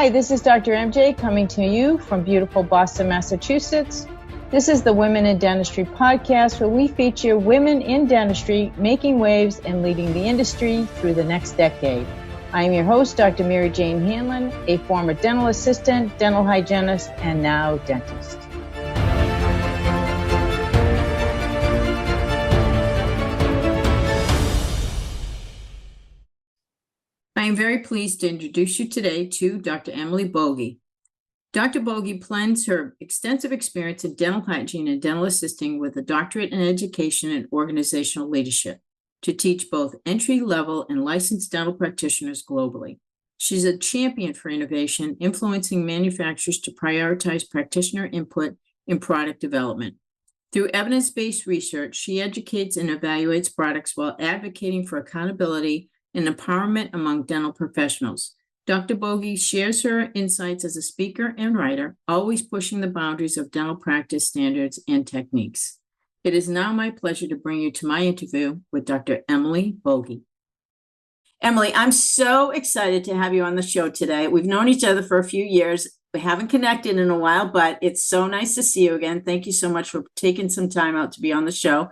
Hi, this is Dr. MJ coming to you from beautiful Boston, Massachusetts. This is the Women in Dentistry podcast, where we feature women in dentistry making waves and leading the industry through the next decade. I am your host, Dr. Mary Jane Hanlon, a former dental assistant, dental hygienist, and now dentist. I am very pleased to introduce you today to Dr. Emily Boge. Dr. Boge blends her extensive experience in dental hygiene and dental assisting with a doctorate in education and organizational leadership to teach both entry-level and licensed dental practitioners globally. She's a champion for innovation, influencing manufacturers to prioritize practitioner input in product development. Through evidence-based research, she educates and evaluates products while advocating for accountability and empowerment among dental professionals. Dr. Boge shares her insights as a speaker and writer, always pushing the boundaries of dental practice standards and techniques. It is now my pleasure to bring you to my interview with Dr. Emily Boge. Emily, I'm so excited to have you on the show today. We've known each other for a few years. We haven't connected in a while, but it's so nice to see you again. Thank you so much for taking some time out to be on the show.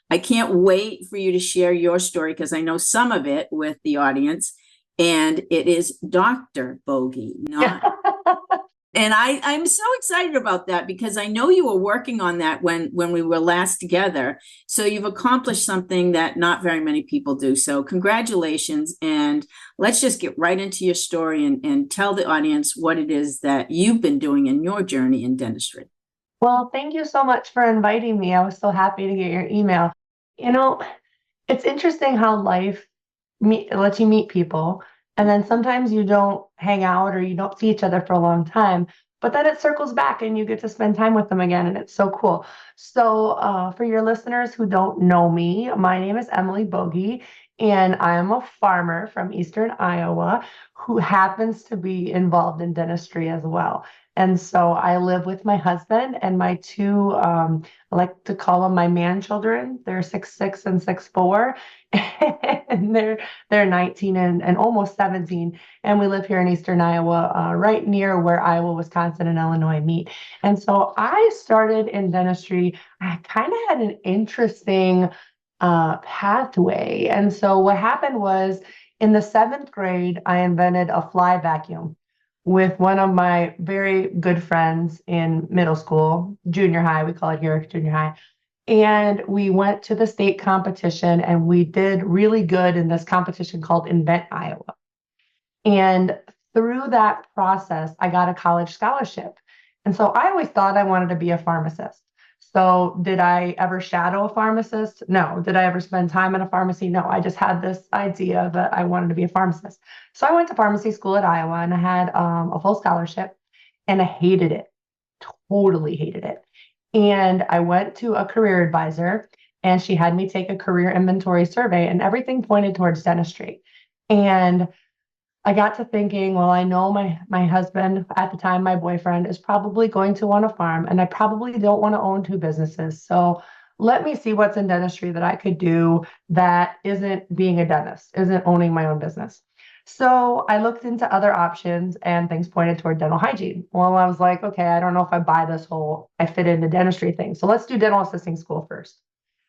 I can't wait for you to share your story because I know some of it with the audience, and it is Dr. Boge, not. And I'm so excited about that because I know you were working on that when we were last together. So you've accomplished something that not very many people do. So congratulations. And let's just get right into your story and tell the audience what it is that you've been doing in your journey in dentistry. Well, thank you so much for inviting me. I was so happy to get your email. You know, it's interesting how life lets you meet people, and then sometimes you don't hang out or you don't see each other for a long time, but then it circles back and you get to spend time with them again, and it's so cool. So for your listeners who don't know me, my name is Emily Boge, and I am a farmer from Eastern Iowa who happens to be involved in dentistry as well. And so I live with my husband and my two, I like to call them my man children. They're 6'6" and 6'4", and they're 19 and almost 17. And we live here in Eastern Iowa, right near where Iowa, Wisconsin, and Illinois meet. And so I started in dentistry. I kind of had an interesting pathway. And so what happened was in the 7th grade, I invented a fly vacuum with one of my very good friends in middle school, junior high, we call it here junior high. And we went to the state competition and we did really good in this competition called Invent Iowa. And through that process, I got a college scholarship. And so I always thought I wanted to be a pharmacist. So did I ever shadow a pharmacist? No. Did I ever spend time in a pharmacy? No. I just had this idea that I wanted to be a pharmacist. So I went to pharmacy school at Iowa and I had a full scholarship, and I hated it, totally hated it. And I went to a career advisor and she had me take a career inventory survey, and everything pointed towards dentistry. And I got to thinking, well, I know my husband at the time, my boyfriend, is probably going to want to farm, and I probably don't want to own 2 businesses. So let me see what's in dentistry that I could do that isn't being a dentist, isn't owning my own business. So I looked into other options and things pointed toward dental hygiene. Well, I was like, okay, I don't know if I buy this whole I fit into dentistry thing. So let's do dental assisting school first.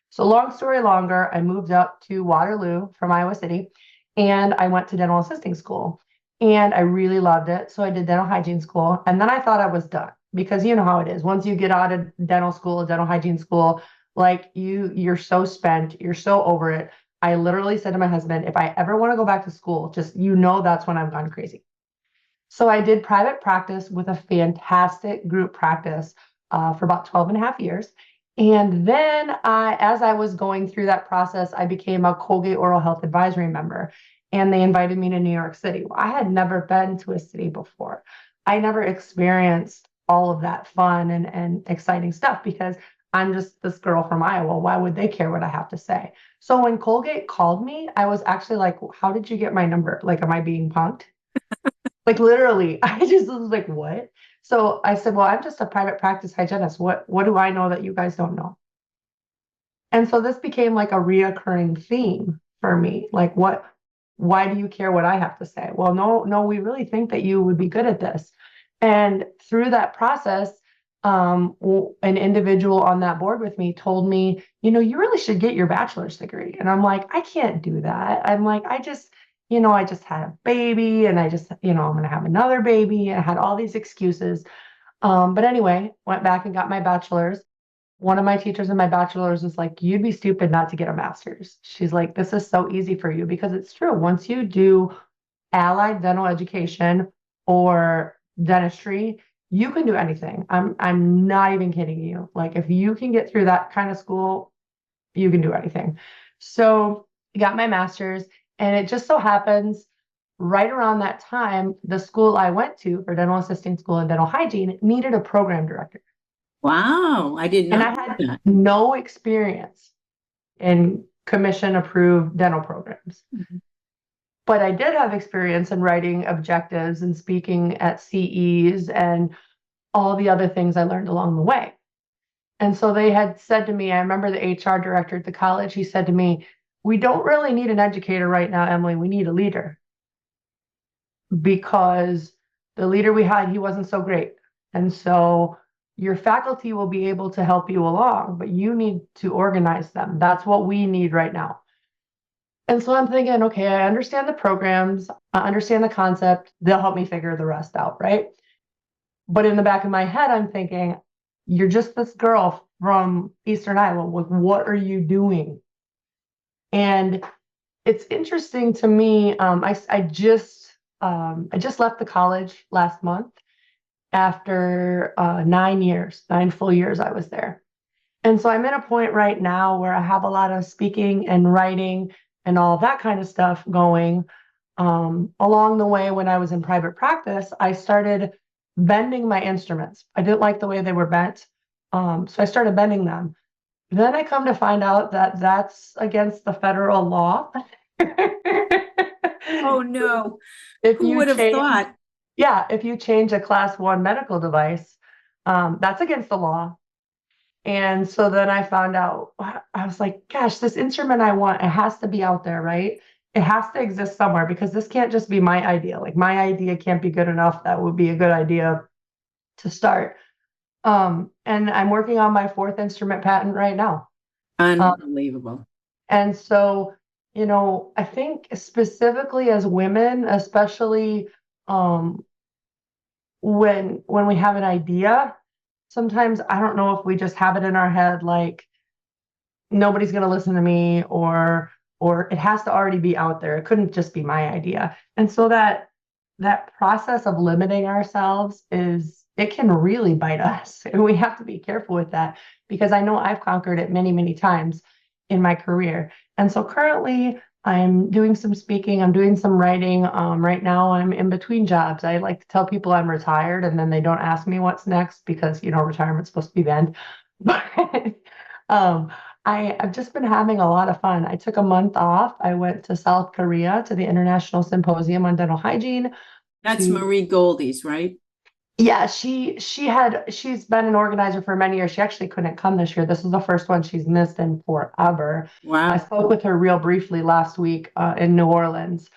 So long story longer, I moved up to Waterloo from Iowa City, and I went to dental assisting school, and I really loved it. So I did dental hygiene school, and then I thought I was done because you know how it is. Once you get out of dental school, dental hygiene school, like you're so spent, you're so over it. I literally said to my husband, if I ever want to go back to school, just, that's when I've gone crazy. So I did private practice with a fantastic group practice for about 12 and a half years. And then as I was going through that process, I became a Colgate Oral Health Advisory member, and they invited me to New York City. Well, I had never been to a city before. I never experienced all of that fun and exciting stuff because I'm just this girl from Iowa. Why would they care what I have to say? So when Colgate called me, I was actually like, how did you get my number? Like, am I being punked? Like literally, I just was like, what? So I said, well, I'm just a private practice hygienist. What do I know that you guys don't know? And so this became like a reoccurring theme for me. Like, what Why do you care what I have to say? Well, no, we really think that you would be good at this. And through that process, an individual on that board with me told me, you really should get your bachelor's degree. And I'm like, I can't do that. I'm like, I just had a baby and I'm going to have another baby. And I had all these excuses. But anyway, went back and got my bachelor's. One of my teachers in my bachelor's was like, you'd be stupid not to get a master's. She's like, this is so easy for you because it's true. Once you do allied dental education or dentistry, you can do anything. I'm not even kidding you. Like if you can get through that kind of school, you can do anything. So I got my master's, and it just so happens right around that time, the school I went to for dental assisting school and dental hygiene needed a program director. Wow, I did And not I know had that. no experience in commission approved dental programs. Mhm. But I did have experience in writing objectives and speaking at CEs and all the other things I learned along the way. And so they had said to me, I remember the HR director at the college, he said to me, we don't really need an educator right now, Emily. We need a leader, because the leader we had, he wasn't so great. And so your faculty will be able to help you along, but you need to organize them. That's what we need right now. And so I'm thinking, okay, I understand the programs, I understand the concept, they'll help me figure the rest out, right? But in the back of my head, I'm thinking, you're just this girl from Eastern Iowa. What are you doing? And it's interesting to me. I just left the college last month after 9 years, 9 full years I was there. And so I'm at a point right now where I have a lot of speaking and writing and all that kind of stuff going. Along the way, when I was in private practice, I started bending my instruments. I didn't like the way they were bent. So I started bending them. Then I come to find out that that's against the federal law. Oh, no. If Who you would have change, thought? yeah, if you change a class one medical device, that's against the law. And so then I found out, I was like, gosh, this instrument I want, it has to be out there, right? It has to exist somewhere, because this can't just be my idea. Like my idea can't be good enough. That would be a good idea to start. And I'm working on my fourth instrument patent right now. Unbelievable. And so, I think specifically as women, especially um, when we have an idea, sometimes I don't know if we just have it in our head, like nobody's going to listen to me, or it has to already be out there. It couldn't just be my idea. And so that process of limiting ourselves it can really bite us. And we have to be careful with that, because I know I've conquered it many, many times in my career. And so currently I'm doing some speaking, I'm doing some writing. Right now I'm in between jobs. I like to tell people I'm retired, and then they don't ask me what's next, because retirement's supposed to be the end. But um, I've just been having a lot of fun. I took a month off. I went to South Korea to the International Symposium on Dental Hygiene. That's Marie Goldie's, right? Yeah, she's been an organizer for many years. She actually couldn't come this year. This is the first one she's missed in forever. I Wow. spoke with her real briefly last week in New Orleans.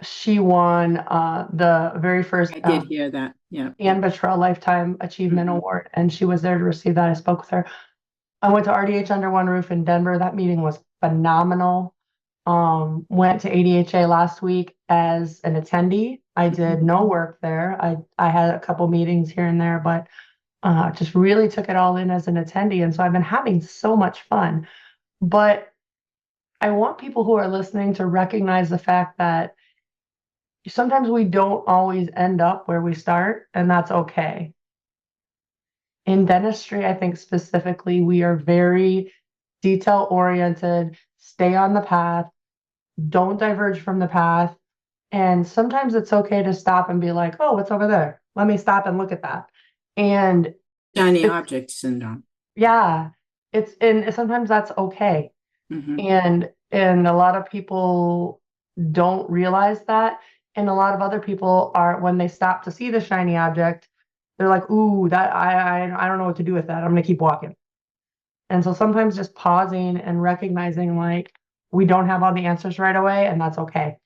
She won the very first I did hear that. Yeah. Ann Buttrell Lifetime Achievement Mhm. Award, and she was there to receive that. I spoke with her. I went to RDH Under One Roof in Denver. That meeting was phenomenal. Went to ADHA last week as an attendee. I did no work there. I had a couple meetings here and there, but just really took it all in as an attendee. And so I've been having so much fun. But I want people who are listening to recognize the fact that sometimes we don't always end up where we start, and that's okay. In dentistry, I think specifically, we are very detail oriented, stay on the path, don't diverge from the path. And sometimes it's okay to stop and be like, oh, what's over there? Let me stop and look at that. And Shiny it's, object syndrome. yeah, and sometimes that's okay. Hmm. And a lot of people don't realize that. And a lot of other people are, when they stop to see the shiny object, they're like, ooh, that I don't know what to do with that. I'm gonna keep walking. And so sometimes just pausing and recognizing, like, we don't have all the answers right away, and that's okay.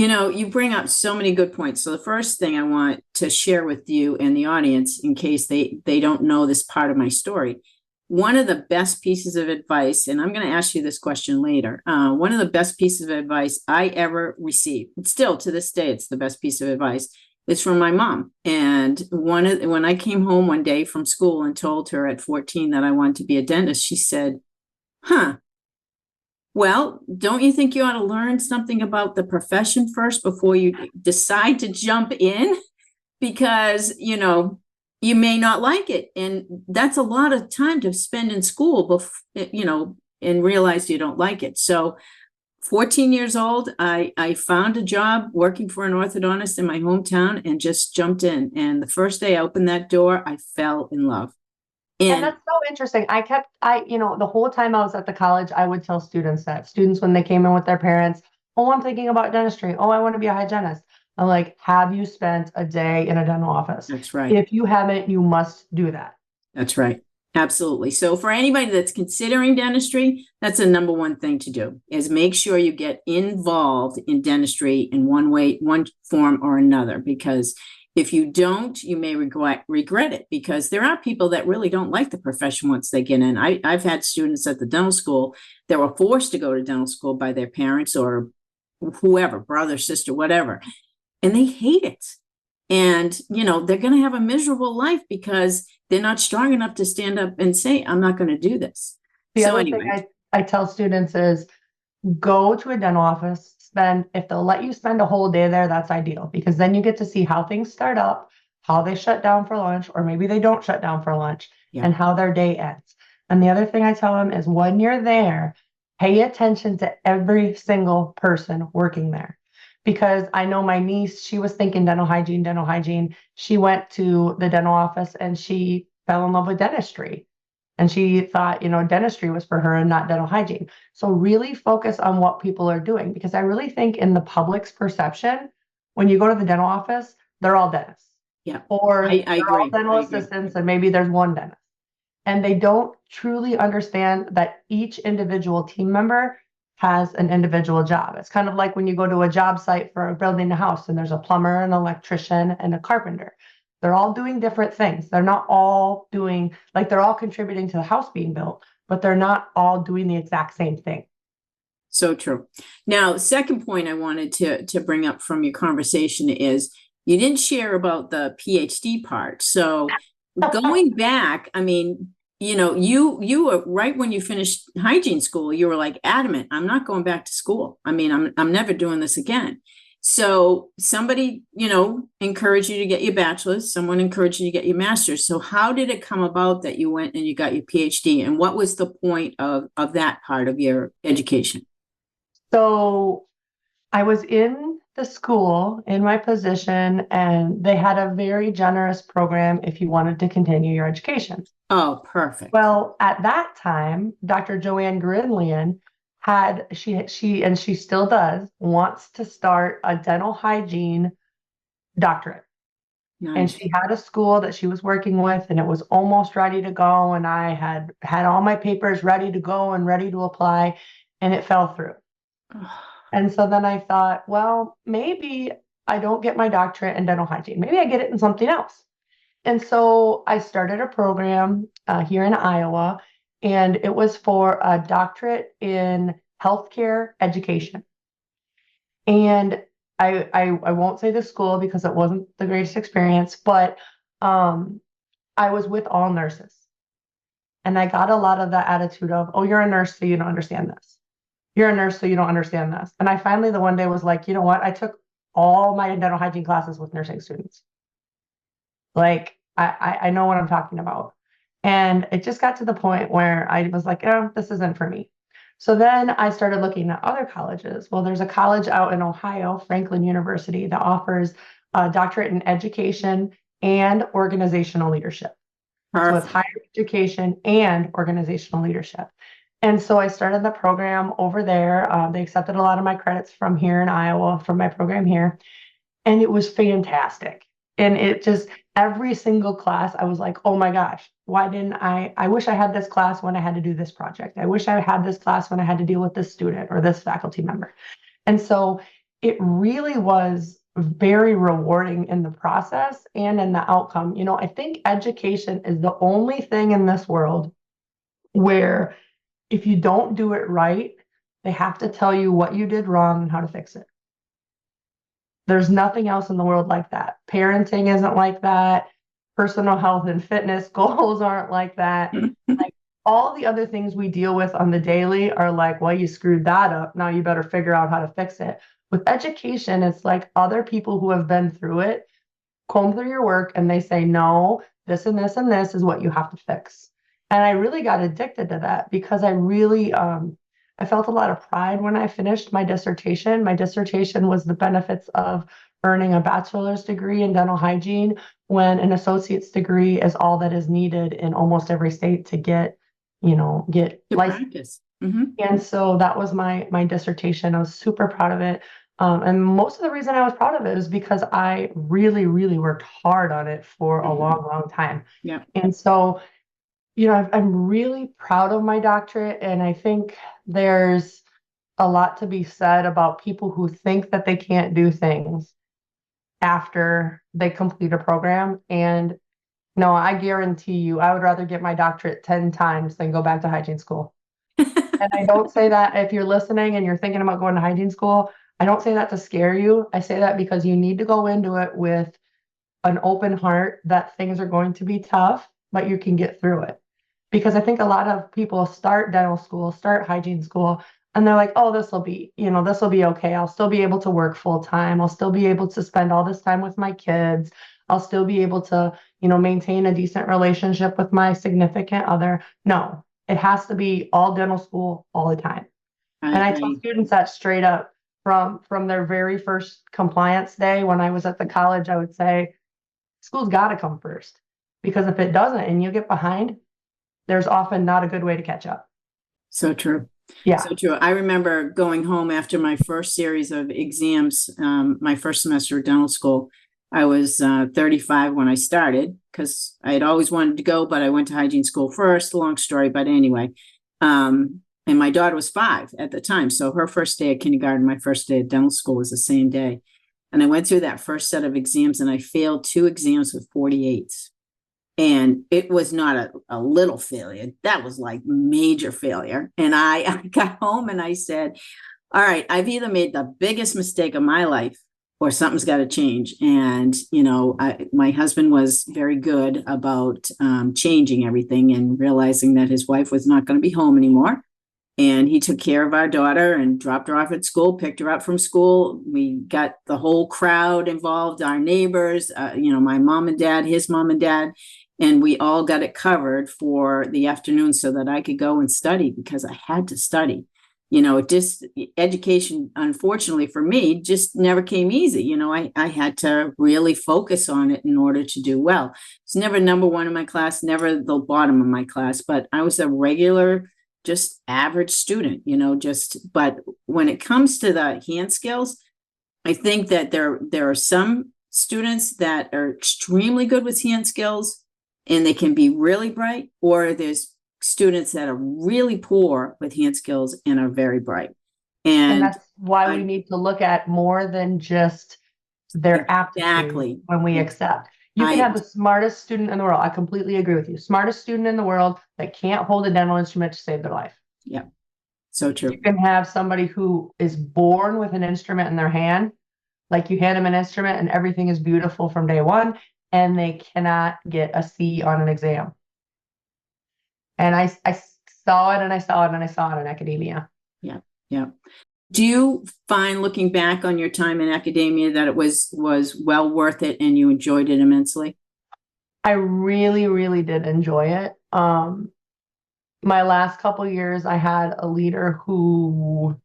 You bring up so many good points. So the first thing I want to share with you and the audience, in case they don't know this part of my story, one of the best pieces of advice, and I'm going to ask you this question later. One of the best pieces of advice I ever received, still to this day, it's the best piece of advice, is from my mom. And when I came home one day from school and told her at 14 that I wanted to be a dentist, she said, "Huh. Well, don't you think you ought to learn something about the profession first before you decide to jump in? Because, you may not like it. And that's a lot of time to spend in school, and realize you don't like it." So 14 years old, I found a job working for an orthodontist in my hometown and just jumped in. And the first day I opened that door, I fell in love. And that's so interesting. The whole time I was at the college, I would tell students when they came in with their parents, "Oh, I'm thinking about dentistry. Oh, I want to be a hygienist." I'm like, "Have you spent a day in a dental office? That's right. If you haven't, you must do that." That's right. Absolutely. So for anybody that's considering dentistry, that's the number one thing to do, is make sure you get involved in dentistry in one way, one form or another, because if you don't, you may regret it, because there are people that really don't like the profession once they get in. I've had students at the dental school that were forced to go to dental school by their parents or whoever, brother, sister, whatever, and they hate it. And, they're going to have a miserable life because they're not strong enough to stand up and say, "I'm not going to do this." The So other anyway, thing I tell students is go to a dental office, if they'll let you spend a whole day there, that's ideal, because then you get to see how things start up, how they shut down for lunch, or maybe they don't shut down for lunch, Yeah. and how their day ends. And the other thing I tell them is when you're there, pay attention to every single person working there. Because I know my niece, she was thinking dental hygiene, dental hygiene. She went to the dental office and she fell in love with dentistry. And she thought, dentistry was for her and not dental hygiene. So really focus on what people are doing, because I really think in the public's perception, when you go to the dental office, they're all dentists. Yeah. Or I they're all agree. dental I agree. assistants, and maybe there's one dentist. And they don't truly understand that each individual team member has an individual job. It's kind of like when you go to a job site for building a house and there's a plumber, an electrician, and a carpenter. They're all doing different things. They're not all doing, they're all contributing to the house being built, but they're not all doing the exact same thing. So true. Now, the second point I wanted to bring up from your conversation is you didn't share about the PhD part. So going back, I mean, you were right when you finished hygiene school, you were like adamant, "I'm not going back to school. I mean, I'm never doing this again." So somebody, encouraged you to get your bachelor's, someone encouraged you to get your master's. So how did it come about that you went and you got your PhD? And what was the point of that part of your education? So I was in the school in my position, and they had a very generous program if you wanted to continue your education. Oh, perfect. Well, at that time, Dr. Joanne Grinlian and she still does, wants to start a dental hygiene doctorate. Nice. And she had a school that she was working with, and it was almost ready to go. And I had all my papers ready to go and ready to apply, and it fell through. And so then I thought, well, maybe I don't get my doctorate in dental hygiene. Maybe I get it in something else. And so I started a program here in Iowa, and it was for a doctorate in healthcare education. And I won't say the school because it wasn't the greatest experience, but I was with all nurses. And I got a lot of the attitude of, "Oh, you're a nurse, so you don't understand this. You're a nurse, so you don't understand this." And I finally, the one day, was like, "You know what? I took all my dental hygiene classes with nursing students. I know what I'm talking about." And it just got to the point where I was like, "Oh, this isn't for me." So then I started looking at other colleges. Well, there's a college out in Ohio, Franklin University, that offers a doctorate in education and organizational leadership. So it's higher education and organizational leadership. And so I started the program over there. They accepted a lot of my credits from here in Iowa, from my program here. And it was fantastic. And it just, every single class, I was like, "Oh my gosh, why didn't I wish I had this class when I had to do this project. I wish I had this class when I had to deal with this student or this faculty member." And so it really was very rewarding in the process and in the outcome. I think education is the only thing in this world where if you don't do it right, they have to tell you what you did wrong and how to fix it. There's nothing else in the world like that. Parenting isn't like that. Personal health and fitness goals aren't like that. Like all the other things we deal with on the daily are like, well, you screwed that up. Now you better figure out how to fix it. With education, it's like other people who have been through it comb through your work and they say, no, this and this and this is what you have to fix. And I really got addicted to that because I felt a lot of pride when I finished my dissertation. My dissertation was the benefits of earning a bachelor's degree in dental hygiene when an associate's degree is all that is needed in almost every state to get licensed. Practice. Mm-hmm. And so that was my dissertation. I was super proud of it. And most of the reason I was proud of it is because I really, really worked hard on it for a long, long time. Yeah. And so, I'm really proud of my doctorate. And I think there's a lot to be said about people who think that they can't do things after they complete a program. And no, I guarantee you, I would rather get my doctorate 10 times than go back to hygiene school. And I don't say that if you're listening and you're thinking about going to hygiene school, I don't say that to scare you. I say that because you need to go into it with an open heart that things are going to be tough, but you can get through it. Because I think a lot of people start dental school, start hygiene school, and they're like, oh, this will be okay. I'll still be able to work full time. I'll still be able to spend all this time with my kids. I'll still be able to, maintain a decent relationship with my significant other. No, it has to be all dental school all the time. And I tell students that straight up from their very first compliance day when I was at the college. I would say, school's got to come first, because if it doesn't and you get behind, there's often not a good way to catch up. So true. Yeah. So true. I remember going home after my first series of exams, my first semester of dental school. I was 35 when I started because I had always wanted to go, but I went to hygiene school first. Long story, but anyway. And my daughter was 5 at the time. So her first day of kindergarten, my first day of dental school was the same day. And I went through that first set of exams and I failed 2 exams with 48s. And it was not a little failure. That was like major failure. And I got home and I said, all right, I've either made the biggest mistake of my life or something's got to change. And, my husband was very good about changing everything and realizing that his wife was not going to be home anymore. And he took care of our daughter and dropped her off at school, picked her up from school. We got the whole crowd involved, our neighbors, my mom and dad, his mom and dad. And we all got it covered for the afternoon so that I could go and study because I had to study. Education, unfortunately for me, just never came easy. I had to really focus on it in order to do well. It's never number one in my class, never the bottom of my class, but I was a regular, just average student, but when it comes to the hand skills, I think that there are some students that are extremely good with hand skills and they can be really bright, or there's students that are really poor with hand skills and are very bright. And that's why we need to look at more than just their aptitude when we accept. You can have the smartest student in the world. I completely agree with you. Smartest student in the world that can't hold a dental instrument to save their life. Yeah, so true. You can have somebody who is born with an instrument in their hand, like you hand them an instrument and everything is beautiful from day one, and they cannot get a C on an exam. And I saw it and I saw it and I saw it in academia. Yeah, yeah. Do you find, looking back on your time in academia, that it was well worth it and you enjoyed it immensely? I really, really did enjoy it. My last couple of years, I had a leader who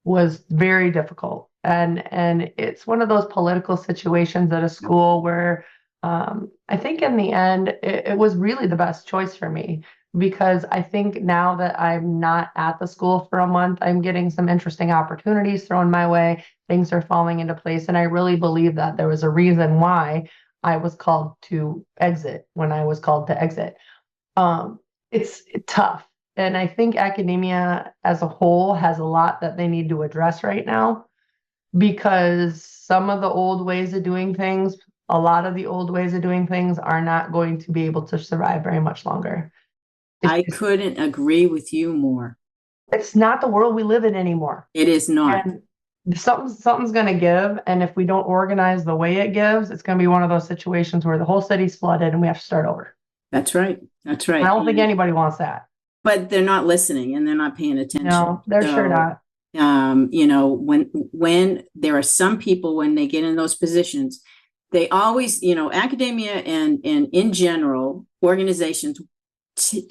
was very difficult. And it's one of those political situations at a school where I think in the end, it was really the best choice for me. Because I think now that I'm not at the school for a month, I'm getting some interesting opportunities thrown my way. Things are falling into place. And I really believe that there was a reason why I was called to exit when I was called to exit. It's tough. And I think academia as a whole has a lot that they need to address right now. because some of the old ways of doing things, a lot of the old ways of doing things are not going to be able to survive very much longer. I couldn't agree with you more. It's not the world we live in anymore. It is not. And something's going to give. And if we don't organize the way it gives, it's going to be one of those situations where the whole city's flooded and we have to start over. That's right. That's right. I don't think anybody wants that. But they're not listening and they're not paying attention. No, they're sure not. You know, when there are some people, when they get in those positions, they always, you know, academia and in general, organizations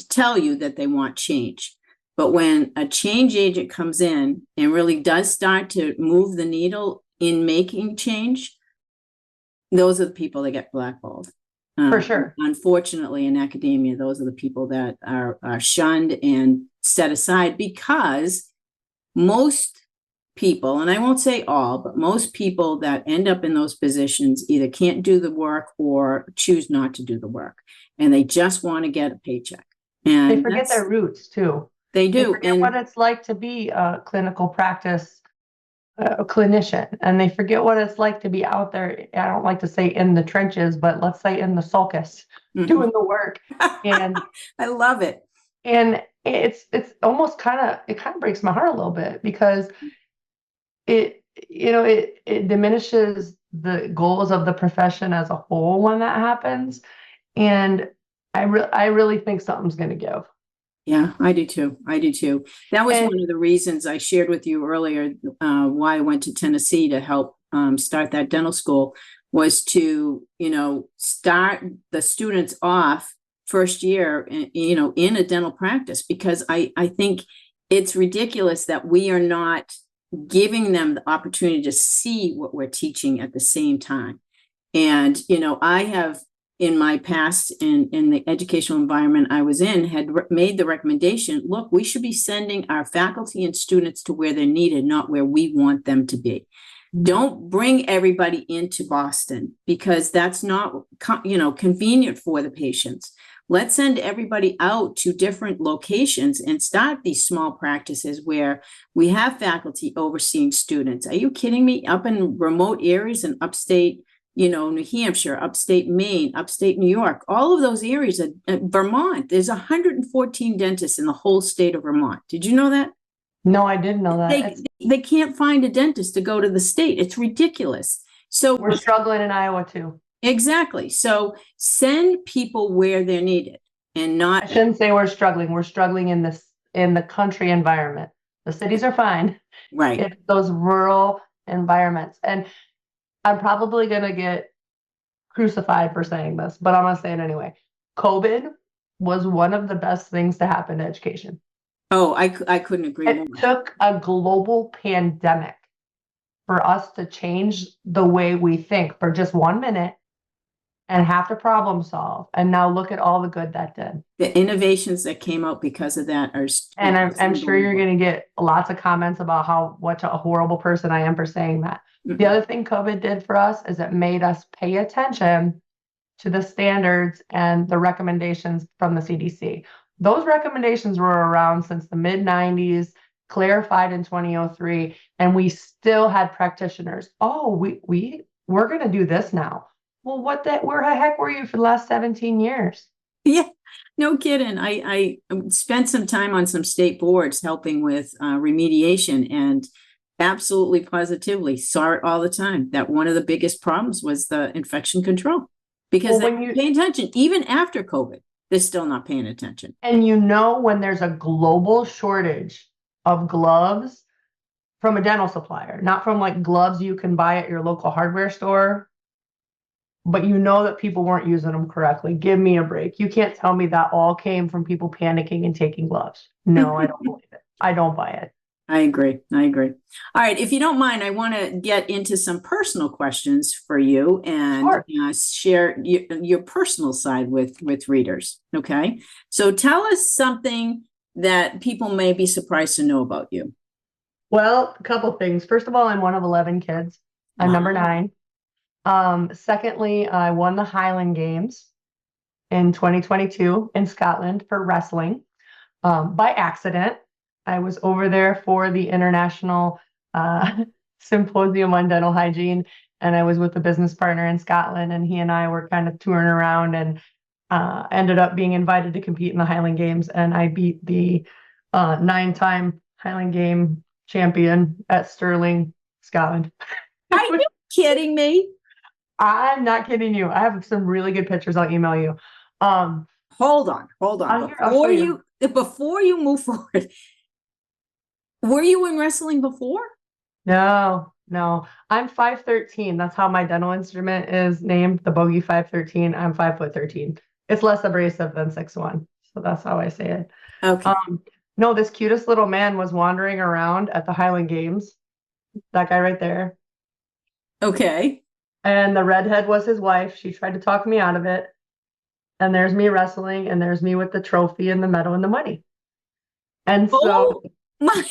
tell you that they want change. But when a change agent comes in and really does start to move the needle in making change, those are the people that get blackballed. For sure. Unfortunately, in academia, those are the people that are shunned and set aside, because most people, and I won't say all, but most people that end up in those positions either can't do the work or choose not to do the work, and they just want to get a paycheck. And they forget their roots too. They do. They forget what it's like to be a clinical practice clinician, and they forget what it's like to be out there. I don't like to say in the trenches, but let's say in the sulcus, doing the work. And I love it. And it's almost it kind of breaks my heart a little bit, because it diminishes the goals of the profession as a whole when that happens. And I really think something's going to give. Yeah, I do too. I do too. That was one of the reasons I shared with you earlier why I went to Tennessee to help start that dental school, was to, you know, start the students off first year, you know, in a dental practice, because I think it's ridiculous that we are not giving them the opportunity to see what we're teaching at the same time. And, you know, I have, in my past, in the educational environment I was in, had made the recommendation, look, we should be sending our faculty and students to where they're needed, not where we want them to be. Don't bring everybody into Boston, because that's not, you know, convenient for the patients. Let's send everybody out to different locations and start these small practices where we have faculty overseeing students. Are you kidding me? Up in remote areas in upstate, you know, New Hampshire, upstate Maine, upstate New York, all of those areas, Vermont, there's 114 dentists in the whole state of Vermont. Did you know that? No, I didn't know that. They can't find a dentist to go to the state. It's ridiculous. So we're struggling in Iowa too. Exactly. So send people where they're needed, and not. I shouldn't say we're struggling. We're struggling in the country environment. The cities are fine. Right. It's those rural environments. And I'm probably going to get crucified for saying this, but I'm going to say it anyway. COVID was one of the best things to happen to education. Oh, I couldn't agree more. It took a global pandemic for us to change the way we think for just 1 minute and have to problem solve. And now look at all the good that did. The innovations that came out because of that are. And I'm sure you're going to get lots of comments about what a horrible person I am for saying that. Mm-hmm. The other thing COVID did for us is it made us pay attention to the standards and the recommendations from the CDC. Those recommendations were around since the mid-90s, clarified in 2003, and we still had practitioners. Oh, we're going to do this now. Well, where the heck were you for the last 17 years? Yeah, no kidding. I spent some time on some state boards helping with remediation, and absolutely positively saw it all the time, that one of the biggest problems was the infection control, because they're paying attention. Even after COVID, they're still not paying attention. And you know, when there's a global shortage of gloves from a dental supplier, not from like gloves you can buy at your local hardware store, but you know that people weren't using them correctly. Give me a break. You can't tell me that all came from people panicking and taking gloves. No, I don't believe it. I don't buy it. I agree. All right. If you don't mind, I want to get into some personal questions for you and share your personal side with readers. Okay. So tell us something that people may be surprised to know about you. Well, a couple things. First of all, I'm one of 11 kids. I'm number 9. Secondly, I won the Highland Games in 2022 in Scotland for wrestling by accident. I was over there for the international symposium on dental hygiene, and I was with a business partner in Scotland, and he and I were kind of touring around and ended up being invited to compete in the Highland Games, and I beat the 9-time Highland Game champion at Stirling, Scotland. Are you kidding me? I'm not kidding you. I have some really good pictures. I'll email you. Hold on. I'll show you. Before you move forward, were you in wrestling before? No. I'm 5'13". That's how my dental instrument is named, the Bogie 5'13". I'm 5'13". It's less abrasive than 6'1". So that's how I say it. Okay. No, this cutest little man was wandering around at the Highland Games. That guy right there. Okay. And the redhead was his wife. She tried to talk me out of it. And there's me wrestling, and there's me with the trophy and the medal and the money. And so, Oh my.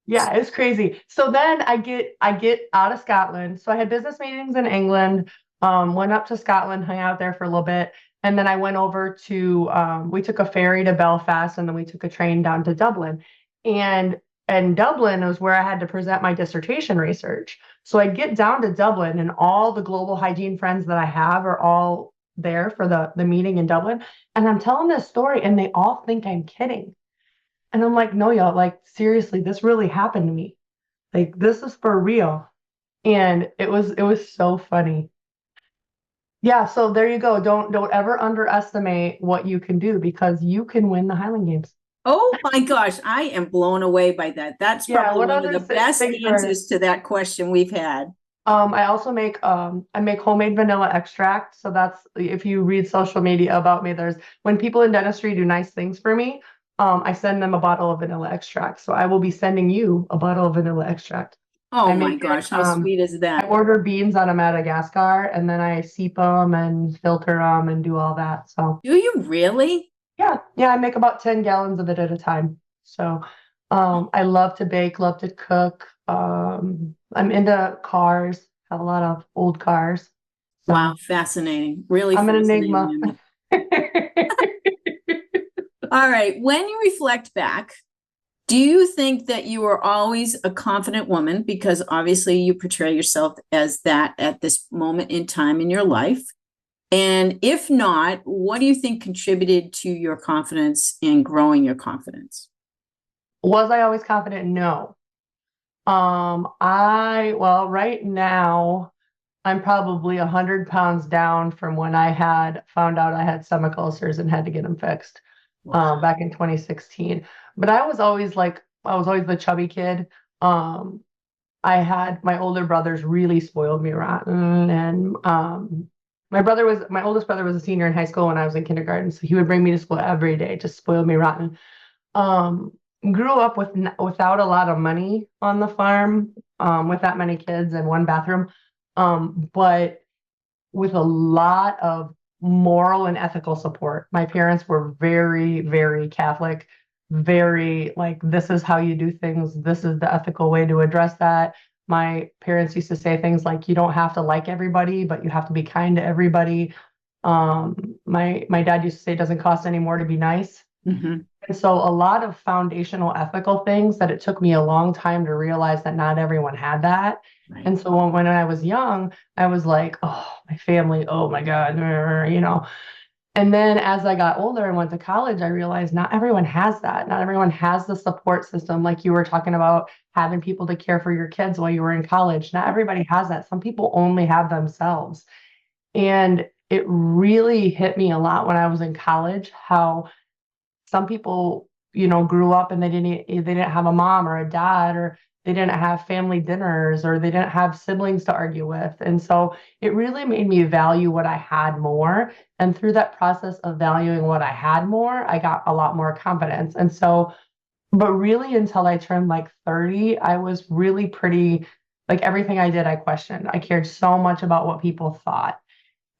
yeah, it's crazy. So then I get out of Scotland. So I had business meetings in England, went up to Scotland, hung out there for a little bit. And then I went over to, we took a ferry to Belfast, and then we took a train down to Dublin. And Dublin was where I had to present my dissertation research. So I get down to Dublin, and all the global hygiene friends that I have are all there for the meeting in Dublin. And I'm telling this story, and they all think I'm kidding. And I'm like, no, y'all, like, seriously, this really happened to me. Like, this is for real. And it was so funny. Yeah, so there you go. Don't ever underestimate what you can do, because you can win the Highland Games. Oh my gosh, I am blown away by that. That's Yeah, probably what one of the other best things are- answers to that question we've had. I also make I make homemade vanilla extract. So that's, if you read social media about me, there's, when people in dentistry do nice things for me, I send them a bottle of vanilla extract. So I will be sending you a bottle of vanilla extract. Oh I my make gosh, it, how sweet is I that? order beans out of Madagascar, and then I steep them and filter them and do all that. So Do you really? yeah, I make about 10 gallons of it at a time. So I love to bake, love to cook. I'm into cars, have a lot of old cars. So Wow, fascinating. Really I'm an fascinating. enigma. Emmy. All right, when you reflect back, do you think that you were always a confident woman? Because obviously you portray yourself as that at this moment in time in your life. And if not, what do you think contributed to your confidence and growing your confidence? Was I always confident? No. Well, right now I'm probably 100 pounds down from when I had found out I had stomach ulcers and had to get them fixed, back in 2016. But I was always the chubby kid. I had my older brothers really spoiled me rotten, and my oldest brother was a senior in high school when I was in kindergarten, so he would bring me to school every day, just spoiled me rotten. Um, Grew up without a lot of money on the farm, with that many kids and one bathroom, but with a lot of moral and ethical support. My parents were very, very Catholic, very like, this is how you do things, this is the ethical way to address that. My parents used to say things like, you don't have to like everybody, but you have to be kind to everybody. My dad used to say it doesn't cost any more to be nice. Mm-hmm. And so a lot of foundational ethical things that it took me a long time to realize that not everyone had that. Right. And so when I was young, I was like, oh, my family, oh my God, you know. And then as I got older and went to college, I realized not everyone has that. Not everyone has the support system, like you were talking about, having people to care for your kids while you were in college. Not everybody has that. Some people only have themselves. And it really hit me a lot when I was in college, how some people, grew up and they didn't have a mom or a dad, or they didn't have family dinners, or they didn't have siblings to argue with. And so it really made me value what I had more. And through that process of valuing what I had more, I got a lot more confidence. And so, but really until I turned like 30, I was really pretty, like, everything I did, I questioned. I cared so much about what people thought.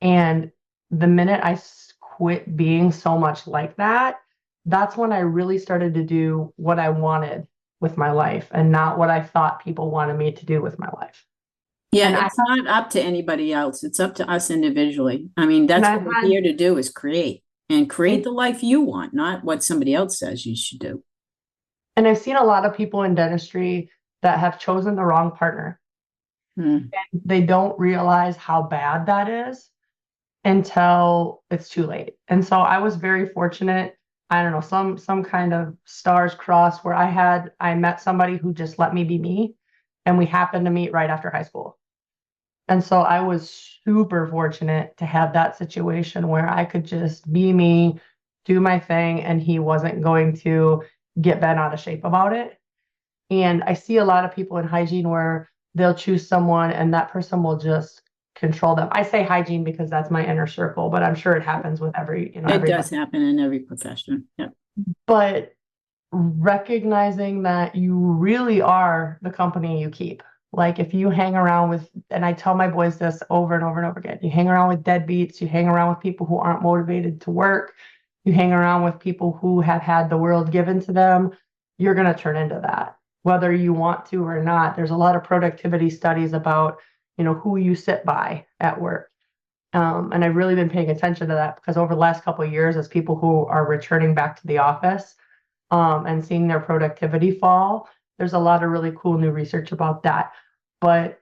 And the minute I quit being so much like that, that's when I really started to do what I wanted with my life, and not what I thought people wanted me to do with my life. Yeah, And it's not up to anybody else. It's up to us individually. I mean, that's what we're here to do, is create the life you want, not what somebody else says you should do. And I've seen a lot of people in dentistry that have chosen the wrong partner. Mm. They don't realize how bad that is until it's too late. And so I was very fortunate. I don't know, some kind of stars crossed where I met somebody who just let me be me, and we happened to meet right after high school. And so I was super fortunate to have that situation where I could just be me, do my thing, and he wasn't going to get bent out of shape about it. And I see a lot of people in hygiene where they'll choose someone and that person will just control them. I say hygiene because that's my inner circle, but I'm sure it happens with It everybody. does happen in every profession. Yep. But recognizing that you really are the company you keep. Like if you hang around with, and I tell my boys this over and over and over again, you hang around with deadbeats, you hang around with people who aren't motivated to work, you hang around with people who have had the world given to them, you're going to turn into that, whether you want to or not. There's a lot of productivity studies about, who you sit by at work. And I've really been paying attention to that because over the last couple of years, as people who are returning back to the office, and seeing their productivity fall, there's a lot of really cool new research about that. But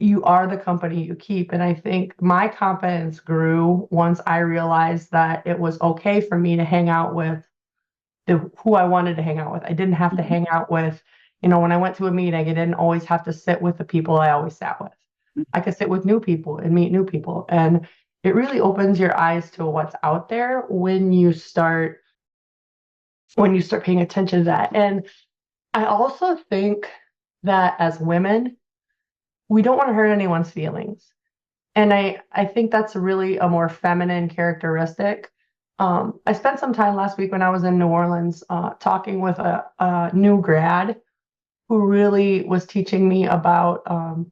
you are the company you keep. And I think my confidence grew once I realized that it was okay for me to hang out with who I wanted to hang out with. I didn't have to Mhm. hang out with, when I went to a meeting, I didn't always have to sit with the people I always sat with. I could sit with new people and meet new people. And it really opens your eyes to what's out there when you start paying attention to that. And I also think that as women, we don't want to hurt anyone's feelings. And I think that's really a more feminine characteristic. I spent some time last week when I was in New Orleans talking with a new grad who really was teaching me about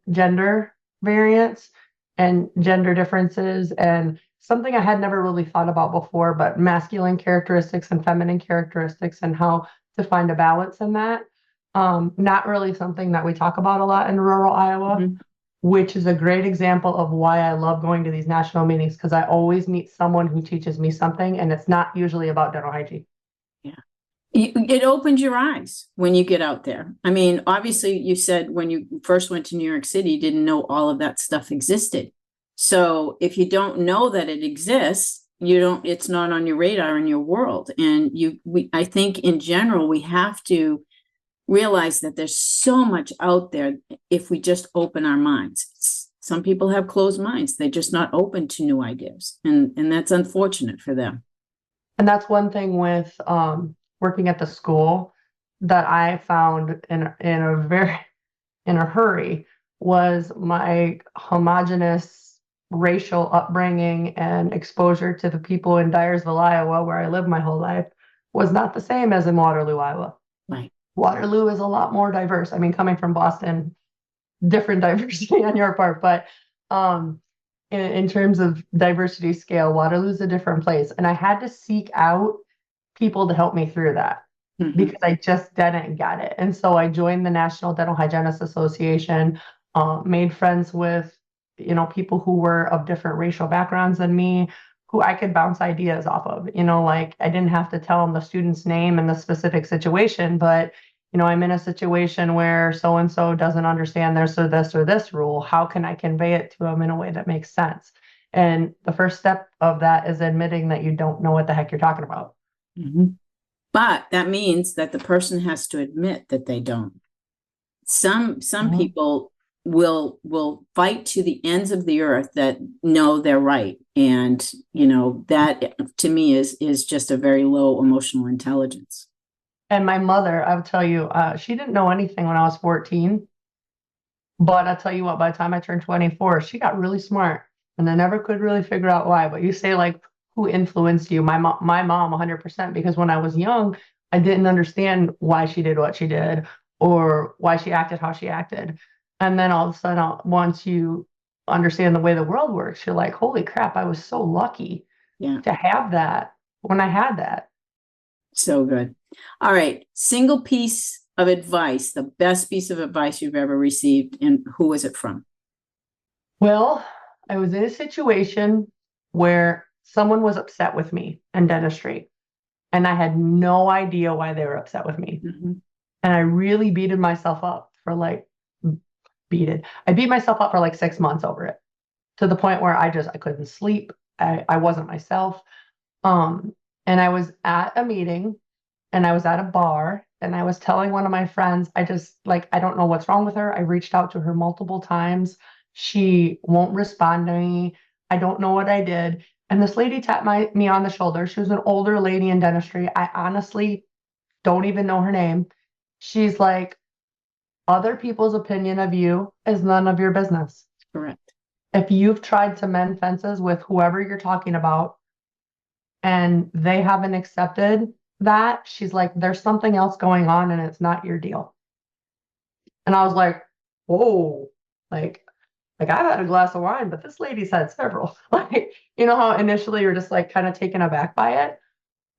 gender variance and gender differences, and something I had never really thought about before, but masculine characteristics and feminine characteristics and how to find a balance in that. Not really something that we talk about a lot in rural Iowa, Mhm. which is a great example of why I love going to these national meetings, because I always meet someone who teaches me something, and it's not usually about dental hygiene. Yeah. It opens your eyes when you get out there. I mean, obviously, you said when you first went to New York City, you didn't know all of that stuff existed. So if you don't know that it exists, it's not on your radar in your world. And I think in general, we have to realize that there's so much out there if we just open our minds. Some people have closed minds. They're just not open to new ideas. And that's unfortunate for them. And that's one thing with working at the school that I found in a hurry was my homogenous racial upbringing and exposure to the people in Dyersville, Iowa, where I lived my whole life, was not the same as in Waterloo, Iowa. Right. Waterloo is a lot more diverse. I mean, coming from Boston, different diversity on your part, but in terms of diversity scale, Waterloo is a different place. And I had to seek out people to help me through that Mhm. because I just didn't get it. And so I joined the National Dental Hygienists Association, made friends with, people who were of different racial backgrounds than me, who I could bounce ideas off of. Like I didn't have to tell them the student's name and the specific situation, but I'm in a situation where so and so doesn't understand this or this rule. How can I convey it to them in a way that makes sense? And the first step of that is admitting that you don't know what the heck you're talking about. Mhm. But that means that the person has to admit that they don't. Some Mhm. people will fight to the ends of the earth that know they're right. And that to me is just a very low emotional intelligence. And my mother, I'll tell you, she didn't know anything when I was 14. But I'll tell you what, by the time I turned 24, she got really smart. And I never could really figure out why. But you say, like, who influenced you? My mom 100%, because when I was young, I didn't understand why she did what she did or why she acted how she acted. And then all of a sudden, once you understand the way the world works, you're like, holy crap, I was so lucky Yeah. to have that when I had that. So good. All right. Single piece of advice, the best piece of advice you've ever received, and who is it from? Well, I was in a situation where someone was upset with me in dentistry, and I had no idea why they were upset with me. Mhm. And I really beated myself up for like beat myself up for like 6 months over it, to the point where I couldn't sleep. I wasn't myself. And I was at a meeting and I was at a bar and I was telling one of my friends, I don't know what's wrong with her. I reached out to her multiple times. She won't respond to me. I don't know what I did. And this lady tapped me on the shoulder. She was an older lady in dentistry. I honestly don't even know her name. She's like, other people's opinion of you is none of your business. Correct. If you've tried to mend fences with whoever you're talking about and they haven't accepted that, she's like, there's something else going on and it's not your deal. And I was like, whoa, like I've had a glass of wine, but this lady's had several. Like, you know how initially you're just like kind of taken aback by it,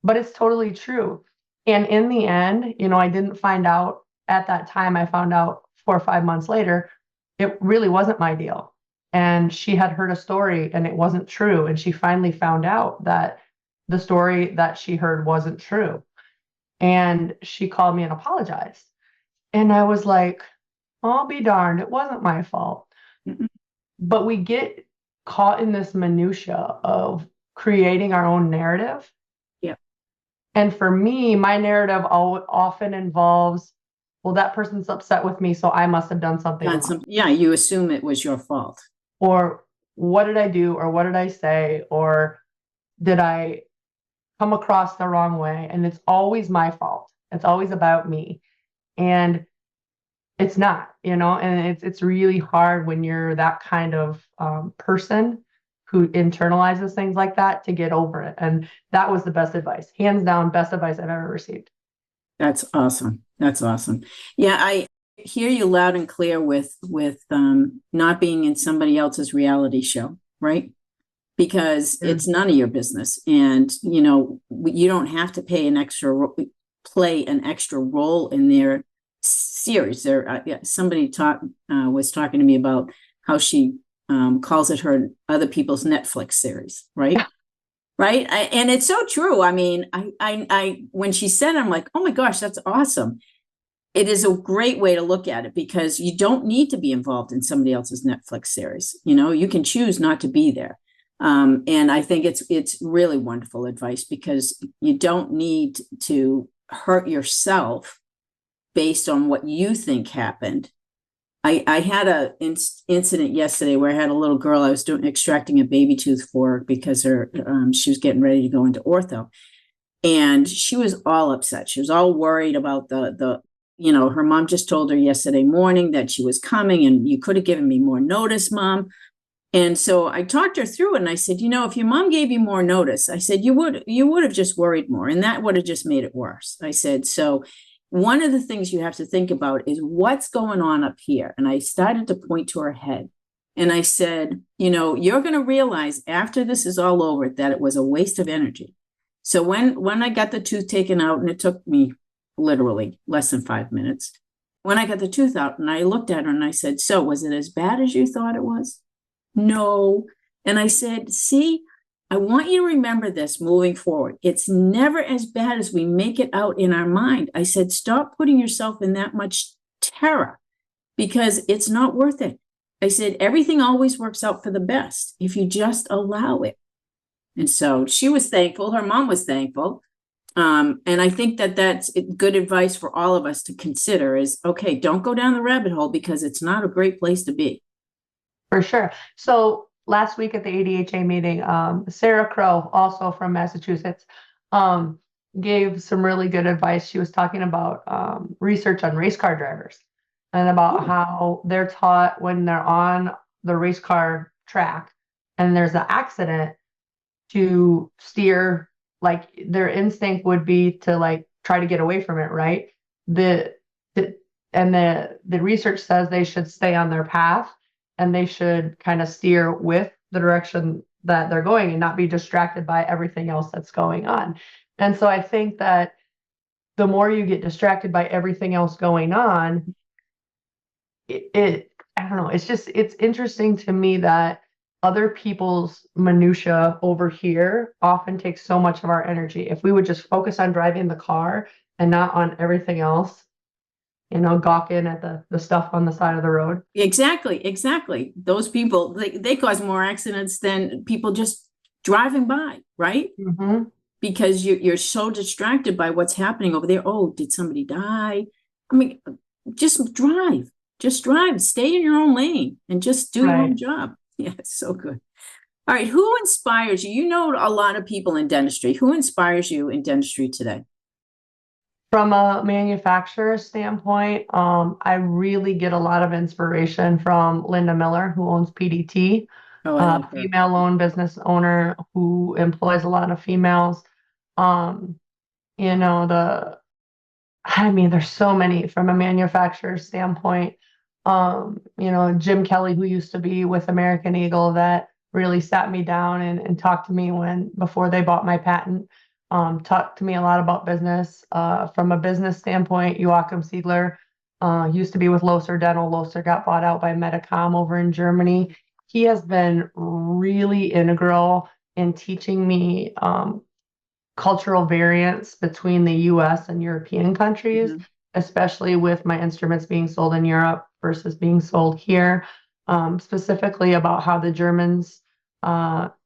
but it's totally true. And in the end, I didn't find out at that time. I found out 4 or 5 months later, it really wasn't my deal. And she had heard a story and it wasn't true. And she finally found out that the story that she heard wasn't true. And she called me and apologized. And I was like, I'll be darned, it wasn't my fault. Mhm. But we get caught in this minutia of creating our own narrative. Yeah. And for me, my narrative often involves, well, that person's upset with me, so I must have done something wrong. Yeah, you assume it was your fault. Or what did I do? Or what did I say? Or did I come across the wrong way? And it's always my fault. It's always about me. And it's not, and it's really hard when you're that kind of person who internalizes things like that to get over it. And that was the best advice, hands down, best advice I've ever received. That's awesome. That's awesome. Yeah, I hear you loud and clear with not being in somebody else's reality show, right? Because it's none of your business, and you don't have to play an extra role in their series. There, somebody was talking to me about how she calls it her other people's Netflix series, right? Right. And it's so true. I mean, I when she said it, I'm like, oh my gosh, that's awesome. It is a great way to look at it because you don't need to be involved in somebody else's Netflix series. You can choose not to be there. And I think it's really wonderful advice because you don't need to hurt yourself based on what you think happened. I had a incident yesterday where I had a little girl. I was extracting a baby tooth for her because she was getting ready to go into ortho, and she was all upset. She was all worried about her mom just told her yesterday morning that she was coming, and you could have given me more notice, Mom. And so I talked her through it, and I said, if your mom gave you more notice, I said you would have just worried more, and that would have just made it worse. I said so. One of the things you have to think about is what's going on up here. And I started to point to her head. And I said, you're going to realize after this is all over that it was a waste of energy. So when I got the tooth taken out, and it took me literally less than 5 minutes, when I got the tooth out and I looked at her and I said, so was it as bad as you thought it was? No. And I said, see, I want you to remember this moving forward. It's never as bad as we make it out in our mind. I said, stop putting yourself in that much terror because it's not worth it. I said, everything always works out for the best if you just allow it. And so she was thankful. Her mom was thankful. And I think that's good advice for all of us to consider is, okay, don't go down the rabbit hole because it's not a great place to be. For sure. So last week at the ADHA meeting, Sarah Crow, also from Massachusetts, gave some really good advice. She was talking about research on race car drivers and about how they're taught when they're on the race car track and there's an accident to steer, like their instinct would be to like try to get away from it, right? The research says they should stay on their path and they should kind of steer with the direction that they're going and not be distracted by everything else that's going on. And so I think that the more you get distracted by everything else going on, I don't know, it's interesting to me that other people's minutia over here often takes so much of our energy. If we would just focus on driving the car and not on everything else, gawking at the stuff on the side of the road. Exactly. Those people, they cause more accidents than people just driving by, right? Mm-hmm. Because you're so distracted by what's happening over there. Oh, did somebody die? I mean, just drive. Just drive. Stay in your own lane and just do your own job. Yeah, it's so good. All right, who inspires you? You know a lot of people in dentistry. Who inspires you in dentistry today? From a manufacturer standpoint, I really get a lot of inspiration from Linda Miller, who owns PDT, Oh, I love her. female-owned business owner who employs a lot of females. Um, you know, there's so many from a manufacturer standpoint. Jim Kelly, who used to be with American Eagle, that really sat me down and talked to me before they bought my patent. Talked to me a lot about business. From a business standpoint, Joachim Siegler used to be with Loser Dental. Loser got bought out by Medicom over in Germany. He has been really integral in teaching me cultural variance between the US and European countries, especially with my instruments being sold in Europe versus being sold here, specifically about how the Germans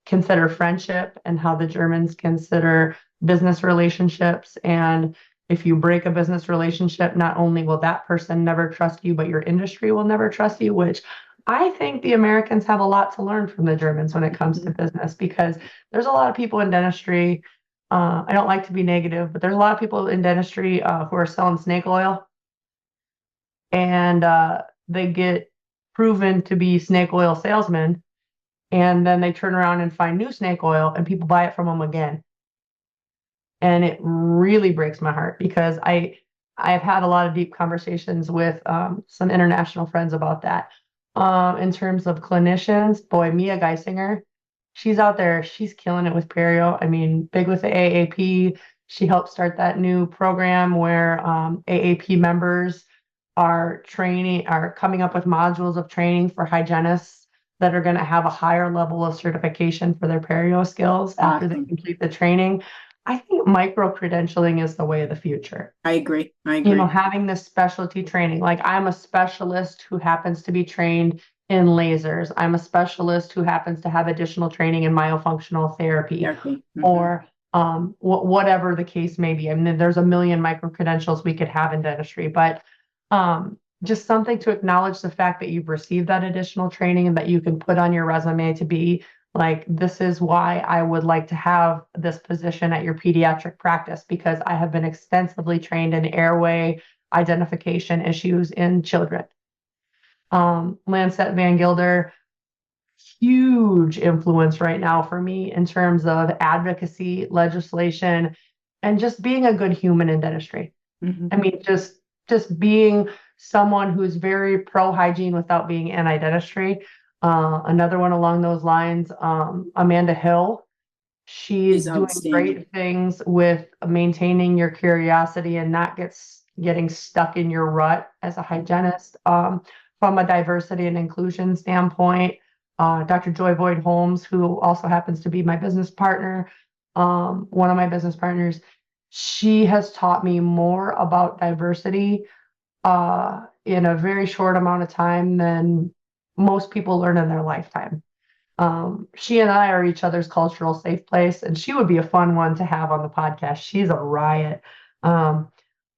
consider friendship and how the Germans consider business relationships. And if you break a business relationship, not only will that person never trust you, but your industry will never trust you, which I think the Americans have a lot to learn from the Germans when it comes to business, because there's a lot of people in dentistry. I don't like to be negative, but there's a lot of people in dentistry who are selling snake oil, and they get proven to be snake oil salesmen, and then they turn around and find new snake oil and people buy it from them again. And it really breaks my heart, because I've had a lot of deep conversations with some international friends about that. In terms of clinicians, boy, Mia Geisinger, she's out there, she's killing it with perio. I mean, big with the AAP. She helped start that new program where AAP members are coming up with modules of training for hygienists that are going to have a higher level of certification for their perio skills after they complete the training. I think micro-credentialing is the way of the future. I agree. Having this specialty training. Like, I'm a specialist who happens to be trained in lasers. I'm a specialist who happens to have additional training in myofunctional therapy, or whatever the case may be. I mean, there's a million micro-credentials we could have in dentistry, but just something to acknowledge the fact that you've received that additional training and that you can put on your resume to be like, this is why I would like to have this position at your pediatric practice, because I have been extensively trained in airway identification issues in children. Lancet Van Gilder, huge influence right now for me in terms of advocacy, legislation, and just being a good human in dentistry. I mean, just being someone who's very pro hygiene without being anti-dentistry. Another one along those lines, Amanda Hill. She's doing great things with maintaining your curiosity and not getting stuck in your rut as a hygienist. From a diversity and inclusion standpoint, Dr. Joy Boyd Holmes, who also happens to be my business partner, one of my business partners, she has taught me more about diversity in a very short amount of time than most people learn in their lifetime. She and I are each other's cultural safe place, and she would be a fun one to have on the podcast. She's a riot.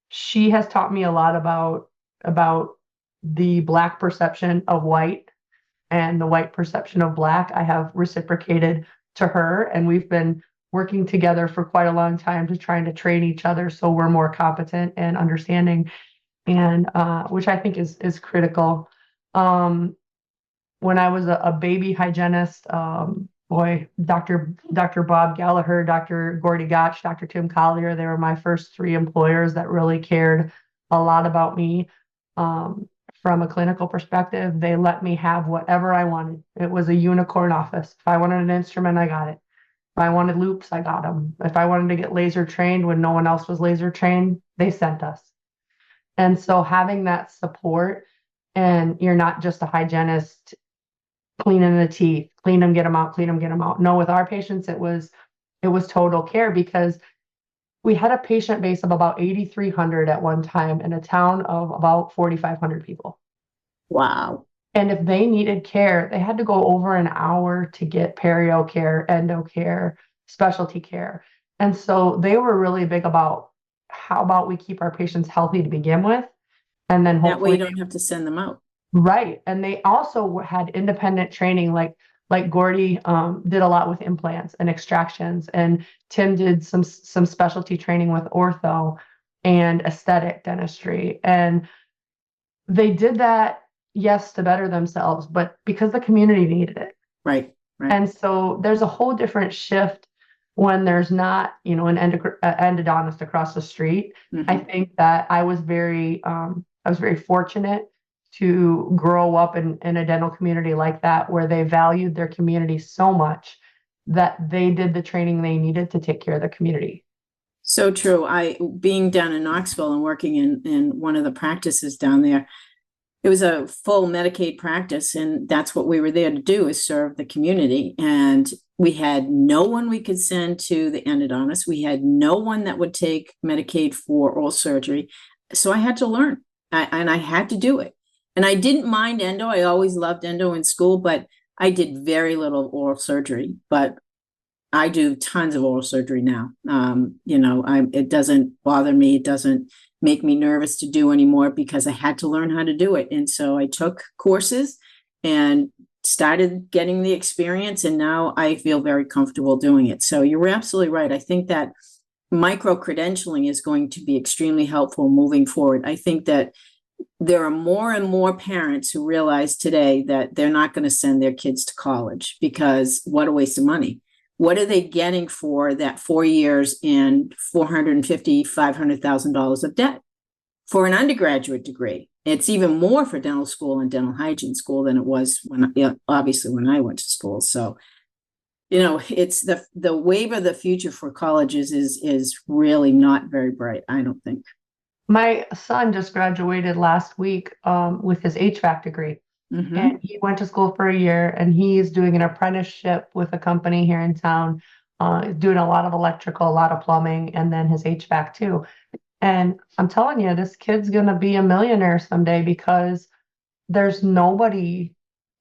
She has taught me a lot about the Black perception of white and the white perception of Black. I have reciprocated to her, and we've been working together for quite a long time to trying to train each other so we're more competent and understanding, and which I think is critical. When I was a baby hygienist, Dr. Bob Gallagher, Dr. Gordy Gotch, Dr. Tim Collier, they were my first three employers that really cared a lot about me. From a clinical perspective, they let me have whatever I wanted. It was a unicorn office. If I wanted an instrument, I got it. If I wanted loops, I got them. If I wanted to get laser trained when no one else was laser trained, they sent us. And so having that support, and you're not just a hygienist cleaning the teeth, clean them, get them out, clean them, get them out. No, with our patients, it was total care, because We had a patient base of about 8,300 at one time in a town of about 4,500 people. Wow. And if they needed care, they had to go over an hour to get perio care, endo care, specialty care. And so they were really big about how about we keep our patients healthy to begin with, and then That way you hopefully, don't have to send them out. right. And they also had independent training, like Gordy did a lot with implants and extractions, and Tim did some specialty training with ortho and aesthetic dentistry. And they did that, yes, to better themselves, but because the community needed it. Right. Right. And so there's a whole different shift when there's not, an endodontist across the street. I Mhm. think that I was very fortunate to grow up in a dental community like that, where they valued their community so much that they did the training they needed to take care of the community. So true. Being down in Knoxville and working in one of the practices down there, it was a full Medicaid practice, and that's what we were there to do, is serve the community. And we had no one we could send to the endodontist. We had no one that would take Medicaid for oral surgery. So I had to learn, and I had to do it. And I didn't mind endo. I always loved endo in school, but I did very little oral surgery. But I do tons of oral surgery now. It doesn't bother me. It doesn't make me nervous to do anymore, because I had to learn how to do it. And so I took courses and started getting the experience, and now I feel very comfortable doing it. So you're absolutely right. I think that micro credentialing is going to be extremely helpful moving forward. I think that there are more and more parents who realize today that they're not going to send their kids to college, because what a waste of money. What are they getting for that 4 years and $450,000, $500,000 of debt for an undergraduate degree? It's even more for dental school and dental hygiene school than it was obviously when I went to school. So, it's the wave of the future for colleges is really not very bright, I don't think. My son just graduated last week with his HVAC degree. Mm-hmm. And he went to school for a year, and he's doing an apprenticeship with a company here in town, doing a lot of electrical, a lot of plumbing, and then his HVAC too. And I'm telling you, this kid's gonna be a millionaire someday, because there's nobody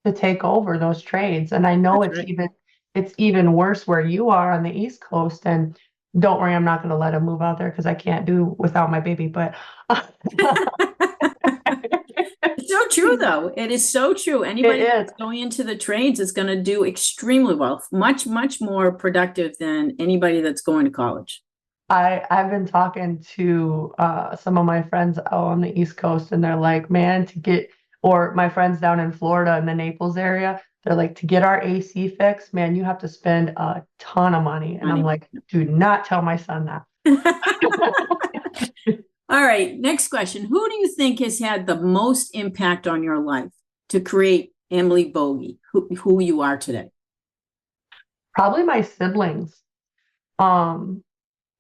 to take over those trades. And I know That's right. it's even worse where you are on the East Coast. And don't worry, I'm not gonna let him move out there because I can't do without my baby. But It's so true, though. It is so true. it Anybody is. that's going into the trades is going to do extremely well, much, much more productive than anybody that's going to college. I've been talking to some of my friends out on the East Coast, and they're like, man, or my friends down in Florida in the Naples area, they're like, to get our AC fixed, man, you have to spend a ton of money. And I'm like, do not tell my son that. All right, next question. Who do you think has had the most impact on your life to create Emily Bogie, who you are today? Probably my siblings.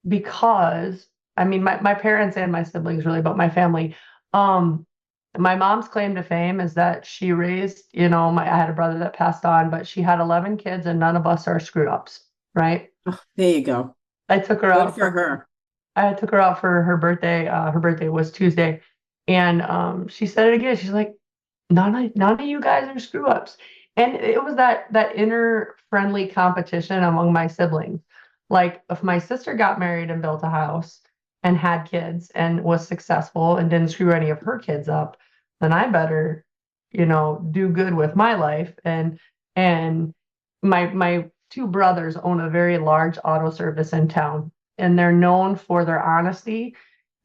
Because I mean, my parents and my siblings really, but my family. My mom's claim to fame is that she raised, I had a brother that passed on, but she had 11 kids, and none of us are screw ups, right? Oh, there you go. I took her Good out for her. I took her out for her birthday. Her birthday was Tuesday, and she said it again. She's like, none of you guys are screw ups. And it was that inner friendly competition among my siblings. Like, if my sister got married and built a house and had kids and was successful and didn't screw any of her kids up, then I better, do good with my life. And my two brothers own a very large auto service in town, and they're known for their honesty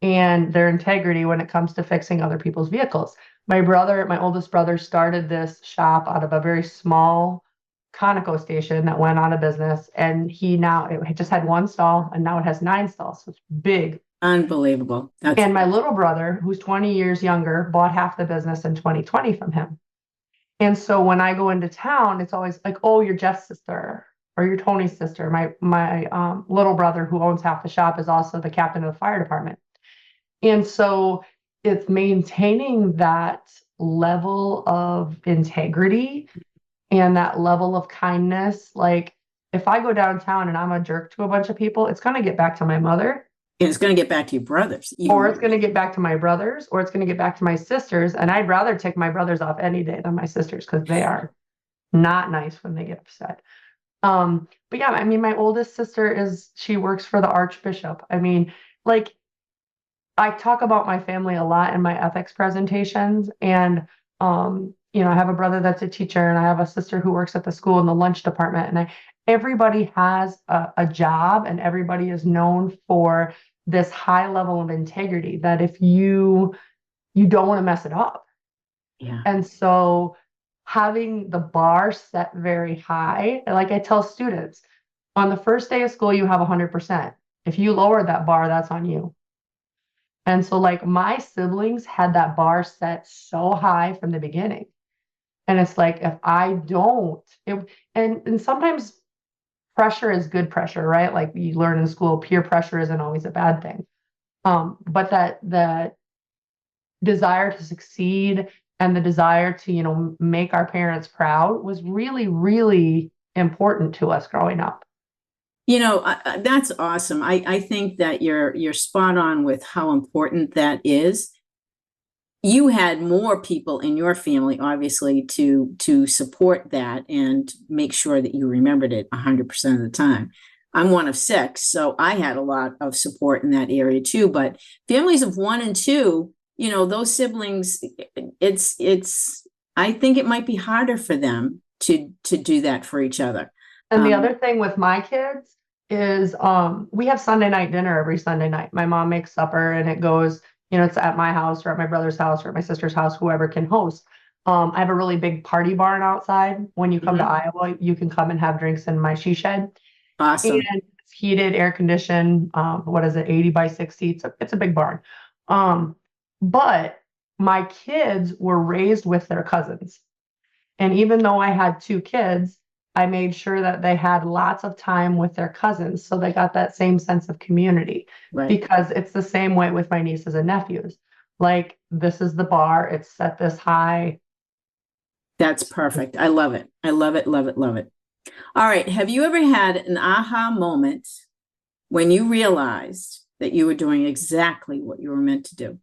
and their integrity when it comes to fixing other people's vehicles. My oldest brother, started this shop out of a very small Conoco station that went out of business, and it just had one stall, and now it has 9 stalls. So it's big. Unbelievable. And my little brother, who's 20 years younger, bought half the business in 2020 from him. And so when I go into town, it's always like, oh, you're Jeff's sister or you're Tony's sister. My little brother, who owns half the shop, is also the captain of the fire department. And so it's maintaining that level of integrity and that level of kindness. Like, if I go downtown and I'm a jerk to a bunch of people, it's going to get back to my mother. And it's going to get back to your brothers. Or it's going to get back to my brothers, or it's going to get back to my sisters. And I'd rather take my brothers off any day than my sisters because they are not nice when they get upset. But yeah, I mean, my oldest sister she works for the Archbishop. I mean, like, I talk about my family a lot in my ethics presentations. And, I have a brother that's a teacher, and I have a sister who works at the school in the lunch department. And everybody has a job, and everybody is known for this high level of integrity that if you don't want to mess it up. Yeah. And so having the bar set very high, like I tell students, on the first day of school, you have 100%. If you lower that bar, that's on you. And so like my siblings had that bar set so high from the beginning. And it's like, if I don't, and sometimes pressure is good pressure, right? Like you learn in school, peer pressure isn't always a bad thing. But that desire to succeed and the desire to, make our parents proud was really, really important to us growing up. That's awesome. I think that you're spot on with how important that is. You had more people in your family, obviously, to support that and make sure that you remembered it 100% of the time. I'm one of 6, so I had a lot of support in that area too. But families of 1 and 2, those siblings, I think it might be harder for them to do that for each other. And the other thing with my kids is we have Sunday night dinner every Sunday night. My mom makes supper, and it goes, it's at my house or at my brother's house or at my sister's house, whoever can host. I have a really big party barn outside. When you come to Iowa, you can come and have drinks in my she shed. Awesome. And it's heated, air conditioned. 80 by 60? It's a big barn. But my kids were raised with their cousins. And even though I had 2 kids, I made sure that they had lots of time with their cousins. So they got that same sense of community. Right. Because it's the same way with my nieces and nephews. Like, this is the bar. It's set this high. That's perfect. I love it. I love it, love it, love it. All right. Have you ever had an aha moment when you realized that you were doing exactly what you were meant to do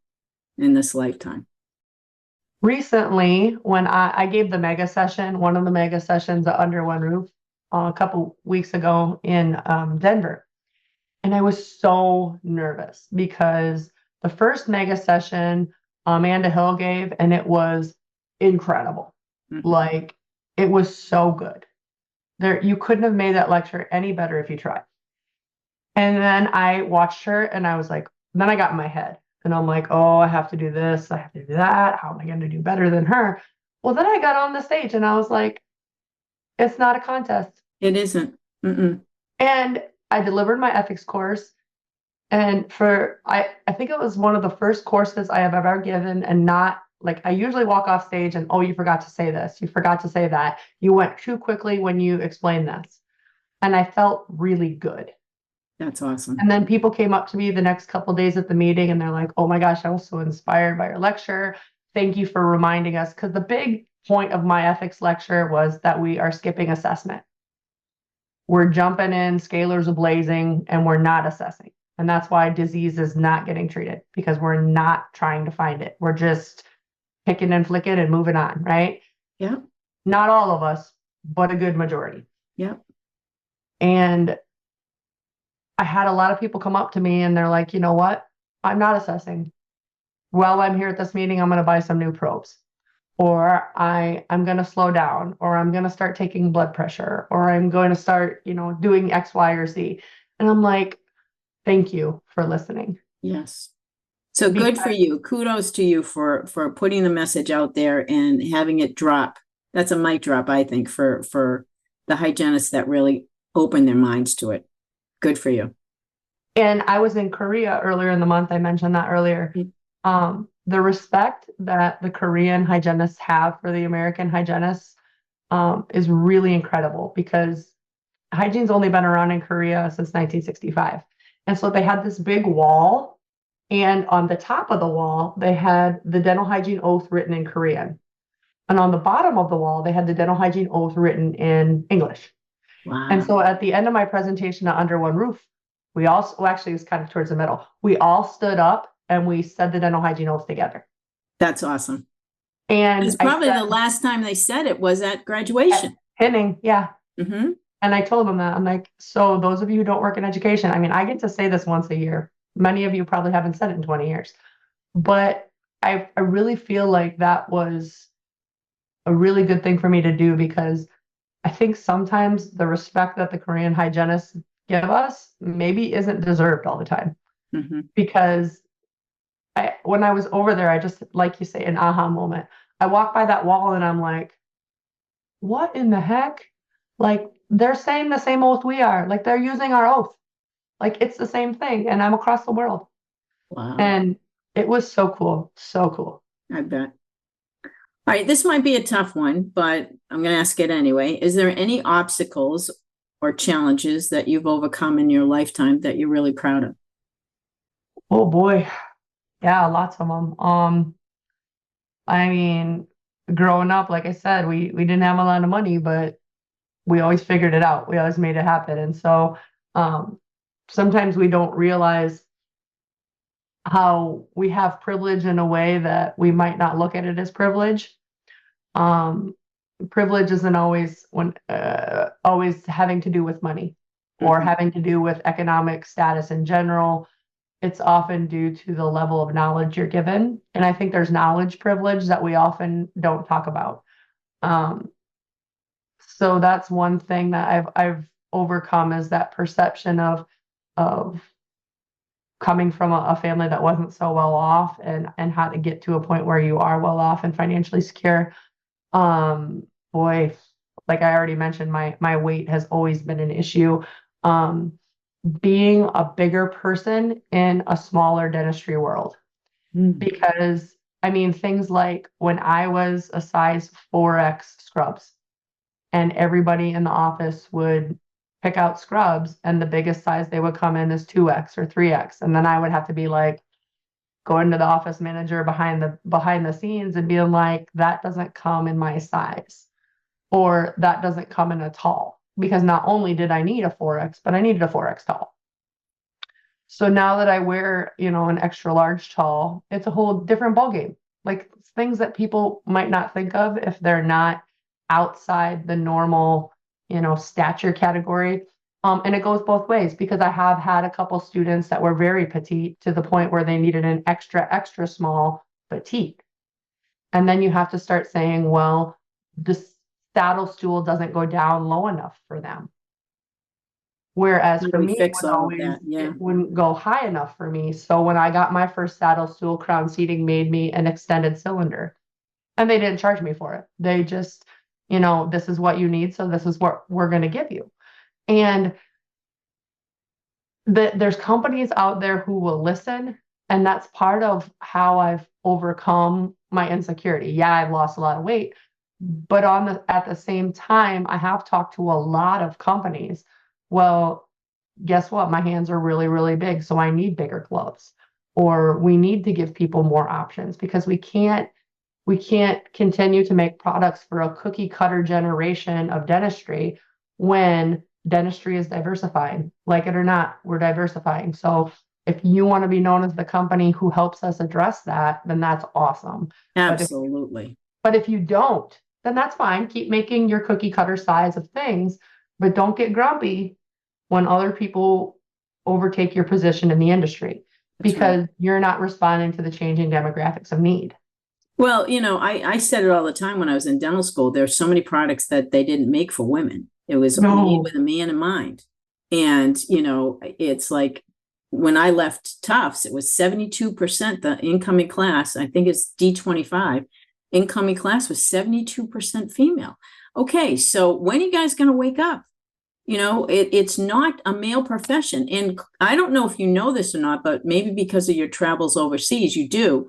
in this lifetime? Recently, when I gave the mega session, one of the mega sessions at Under One Roof a couple weeks ago in Denver. And I was so nervous because the first mega session Amanda Hill gave, and it was incredible. Mm-hmm. Like, it was so good. You couldn't have made that lecture any better if you tried. And then I watched her, and I was like, then I got in my head. And I'm like, oh, I have to do this. I have to do that. How am I going to do better than her? Well, then I got on the stage and I was like, it's not a contest. It isn't. Mm-mm. And I delivered my ethics course. And I think it was one of the first courses I have ever given, and not like, I usually walk off stage and, oh, you forgot to say this. You forgot to say that. You went too quickly when you explained this. And I felt really good. That's awesome. And then people came up to me the next couple of days at the meeting, and they're like, oh my gosh, I was so inspired by your lecture. Thank you for reminding us. Because the big point of my ethics lecture was that we are skipping assessment. We're jumping in, scalars are blazing, and we're not assessing. And that's why disease is not getting treated, because we're not trying to find it. We're just picking and flicking and moving on, right? Yeah. Not all of us, but a good majority. Yeah. And I had a lot of people come up to me, and they're like, you know what? I'm not assessing. While I'm here at this meeting, I'm going to buy some new probes, or I'm going to slow down, or I'm going to start taking blood pressure, or I'm going to start, doing X, Y, or Z. And I'm like, thank you for listening. Yes. So good for you. Kudos to you for putting the message out there and having it drop. That's a mic drop, I think, for the hygienists that really open their minds to it. Good for you. And I was in Korea earlier in the month. I mentioned that earlier. The respect that the Korean hygienists have for the American hygienists is really incredible, because hygiene's only been around in Korea since 1965. And so they had this big wall, and on the top of the wall, they had the dental hygiene oath written in Korean. And on the bottom of the wall, they had the dental hygiene oath written in English. Wow. And so at the end of my presentation at Under One Roof, We all, well, actually, it was kind of towards the middle. We all stood up and we said the dental hygiene oath together. That's awesome. And It's probably the last time they said it was at graduation. Pinning, yeah. Mm-hmm. And I told them that. I'm like, so those of you who don't work in education, I mean, I get to say this once a year. Many of you probably haven't said it in 20 years. But I really feel like that was a really good thing for me to do, because I think sometimes the respect that the Korean hygienists give us maybe isn't deserved all the time. Mm-hmm. Because when I was over there, I just, like you say, an aha moment. I walked by that wall and I'm like, what in the heck? Like, they're saying the same oath we are. Like, they're using our oath. Like, it's the same thing. And I'm across the world. Wow. And it was so cool. So cool. I bet. All right, this might be a tough one, but I'm going to ask it anyway. Is there any obstacles or challenges that you've overcome in your lifetime that you're really proud of? Oh boy. Yeah, lots of them. I mean, growing up, like I said, we didn't have a lot of money, but we always figured it out. We always made it happen. And so sometimes we don't realize how we have privilege in a way that we might not look at it as privilege. Privilege isn't always always having to do with money or having to do with economic status in general. It's often due to the level of knowledge you're given. And I think there's knowledge privilege that we often don't talk about. So that's one thing that I've overcome, is that perception of coming from a family that wasn't so well off, and how to get to a point where you are well off and financially secure. Boy, like I already mentioned, my weight has always been an issue. Being a bigger person in a smaller dentistry world. Because I mean, things like when I was a size 4X scrubs, and everybody in the office would pick out scrubs, and the biggest size they would come in is 2X or 3X. And then I would have to be like, going to the office manager behind the scenes and being like, that doesn't come in my size, or that doesn't come in a tall, because not only did I need a 4X, but I needed a 4X tall. So now that I wear, an extra large tall, it's a whole different ballgame. Like, things that people might not think of if they're not outside the normal, stature category. And it goes both ways, because I have had a couple students that were very petite to the point where they needed an extra, extra small petite. And then you have to start saying, well, the saddle stool doesn't go down low enough for them. Whereas for me, it wouldn't go high enough for me. So when I got my first saddle stool, Crown Seating made me an extended cylinder, and they didn't charge me for it. They just, this is what you need, so this is what we're going to give you. And there's companies out there who will listen, and that's part of how I've overcome my insecurity. Yeah, I've lost a lot of weight, but at the same time, I have talked to a lot of companies. Well, guess what? My hands are really, really big, so I need bigger gloves, or we need to give people more options, because we can't continue to make products for a cookie cutter generation of dentistry when dentistry is diversifying. Like it or not, we're diversifying. So if you want to be known as the company who helps us address that, then that's awesome. Absolutely. But if you don't, then that's fine. Keep making your cookie cutter size of things, but don't get grumpy when other people overtake your position in the industry, because you're not responding to the changing demographics of need. Well, I said it all the time when I was in dental school. There's so many products that they didn't make for women. It was made with a man in mind. And, it's like when I left Tufts, it was 72%, the incoming class, I think it's D25, incoming class was 72% female. Okay, so when are you guys going to wake up? It's not a male profession. And I don't know if you know this or not, but maybe because of your travels overseas, you do.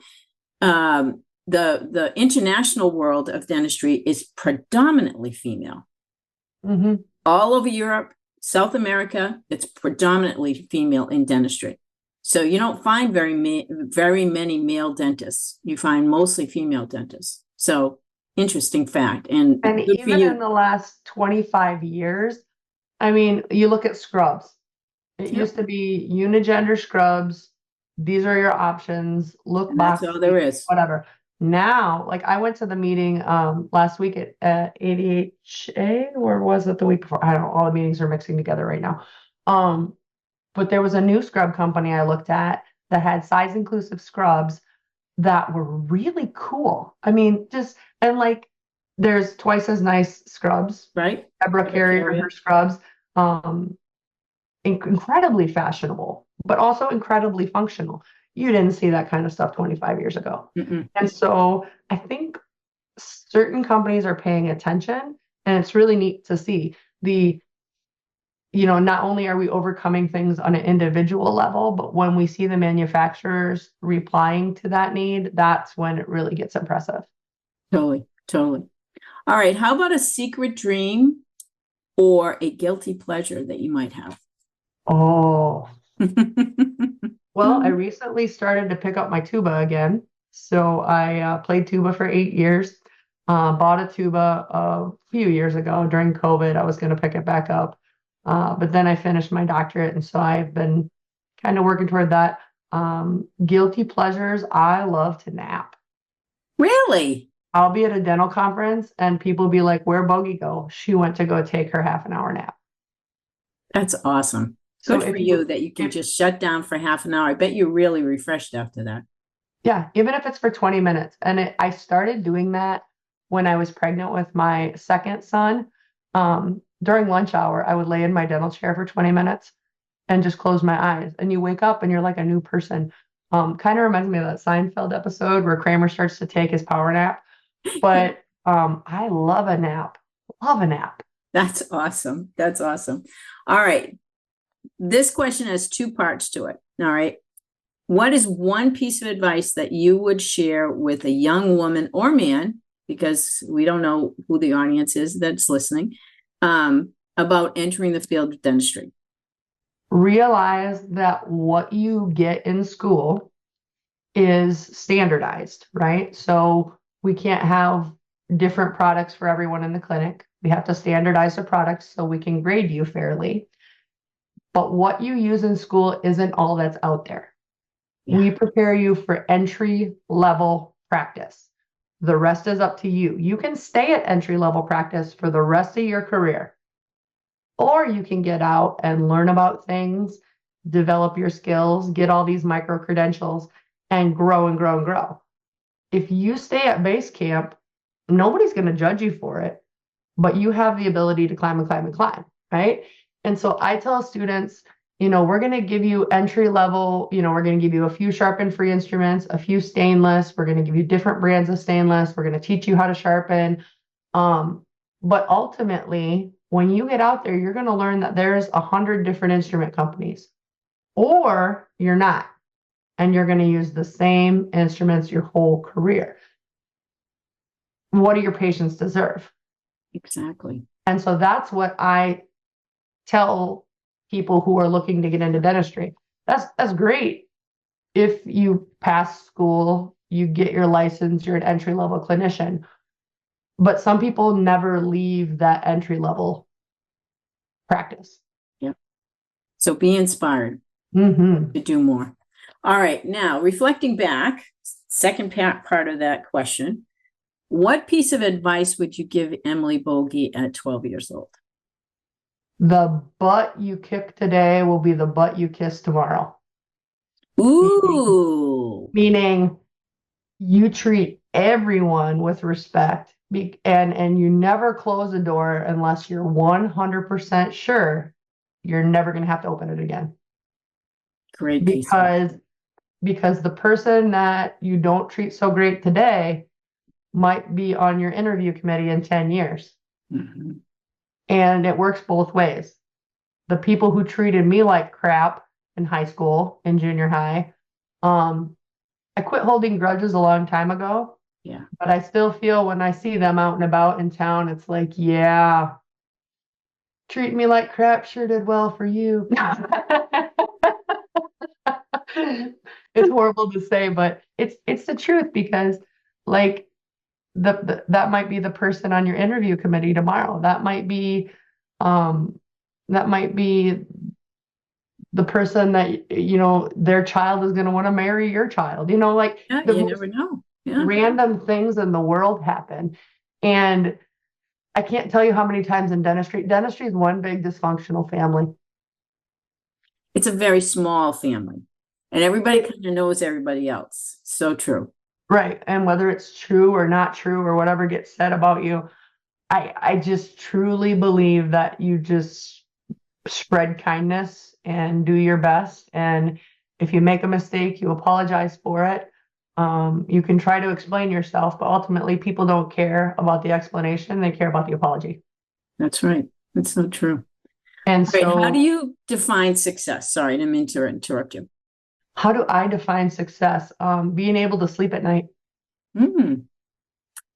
The international world of dentistry is predominantly female. Mm-hmm. All over Europe, South America, it's predominantly female in dentistry. So you don't find very many male dentists. You find mostly female dentists. So interesting fact. And even in the last 25 years, I mean, you look at scrubs. It Yep. used to be unigender scrubs. These are your options. Look And that's box, all there is. whatever. Now, like I went to the meeting last week at ADHA, or was it the week before? I don't know. All the meetings are mixing together right now. Um, but there was a new scrub company I looked at that had size inclusive scrubs that were really cool. I mean, just and like there's twice as nice scrubs. Right? Deborah carrier her scrubs. Um, incredibly fashionable, but also incredibly functional. You didn't see that kind of stuff 25 years ago. Mm-mm. And so I think certain companies are paying attention, and it's really neat to see not only are we overcoming things on an individual level, but when we see the manufacturers replying to that need, that's when it really gets impressive. Totally, totally. All right. How about a secret dream or a guilty pleasure that you might have? Oh, well, I recently started to pick up my tuba again. So I played tuba for 8 years. Bought a tuba a few years ago during COVID. I was going to pick it back up. But then I finished my doctorate. And so I've been kind of working toward that. Guilty pleasures. I love to nap. Really? I'll be at a dental conference and people be like, "Where'd Bogie go? She went to go take her half an hour nap." That's awesome. So Good for you that you can just shut down for half an hour. I bet you're really refreshed after that. yeah, even if it's for 20 minutes. And I started doing that when I was pregnant with my second son. During lunch hour, I would lay in my dental chair for 20 minutes and just close my eyes. And you wake up and you're like a new person. Kind of reminds me of that Seinfeld episode where Kramer starts to take his power nap. But I love a nap. Love a nap. That's awesome. That's awesome. All right. This question has two parts to it. All right. What is one piece of advice that you would share with a young woman or man, because we don't know who the audience is that's listening, about entering the field of dentistry? Realize that what you get in school is standardized, right? So we can't have different products for everyone in the clinic. We have to standardize the products so we can grade you fairly. But what you use in school isn't all that's out there. Yeah. We prepare you for entry level practice. The rest is up to you. You can stay at entry level practice for the rest of your career, or you can get out and learn about things, develop your skills, get all these micro credentials, and grow and grow and grow. If you stay at base camp, nobody's going to judge you for it, but you have the ability to climb and climb and climb, right? And so I tell students, we're going to give you entry level, we're going to give you a few sharpen free instruments, a few stainless. We're going to give you different brands of stainless. We're going to teach you how to sharpen. But ultimately, when you get out there, you're going to learn that there's 100 different instrument companies, or you're not, and you're going to use the same instruments your whole career. What do your patients deserve? Exactly. And so that's what I tell people who are looking to get into dentistry. That's great. If you pass school, you get your license, you're an entry level clinician. But some people never leave that entry level practice. Yep. So be inspired to do more. All right. Now, reflecting back, second part of that question, what piece of advice would you give Emily Bogie at 12 years old? The butt you kick today will be the butt you kiss tomorrow. Ooh. Meaning you treat everyone with respect, and you never close a door unless you're 100% sure you're never going to have to open it again. Great piece. Because the person that you don't treat so great today might be on your interview committee in 10 years. Mm-hmm. And it works both ways. The people who treated me like crap in high school and junior high, I quit holding grudges a long time ago. Yeah. But I still feel when I see them out and about in town, it's like, yeah, treating me like crap sure did well for you. It's horrible to say, but it's the truth, because like that might be the person on your interview committee tomorrow. That might be the person that, their child is going to want to marry your child, like Yeah, the you most never know. Yeah. random things in the world happen. And I can't tell you how many times in dentistry is one big dysfunctional family. It's a very small family, and everybody kind of knows everybody else. So true. Right. And whether it's true or not true or whatever gets said about you, I just truly believe that you just spread kindness and do your best. And if you make a mistake, you apologize for it. You can try to explain yourself, but ultimately people don't care about the explanation. They care about the apology. That's right. That's so true. And Right. so How do you define success? Sorry, I didn't mean to interrupt you. how do I define success? Being able to sleep at night. Mm.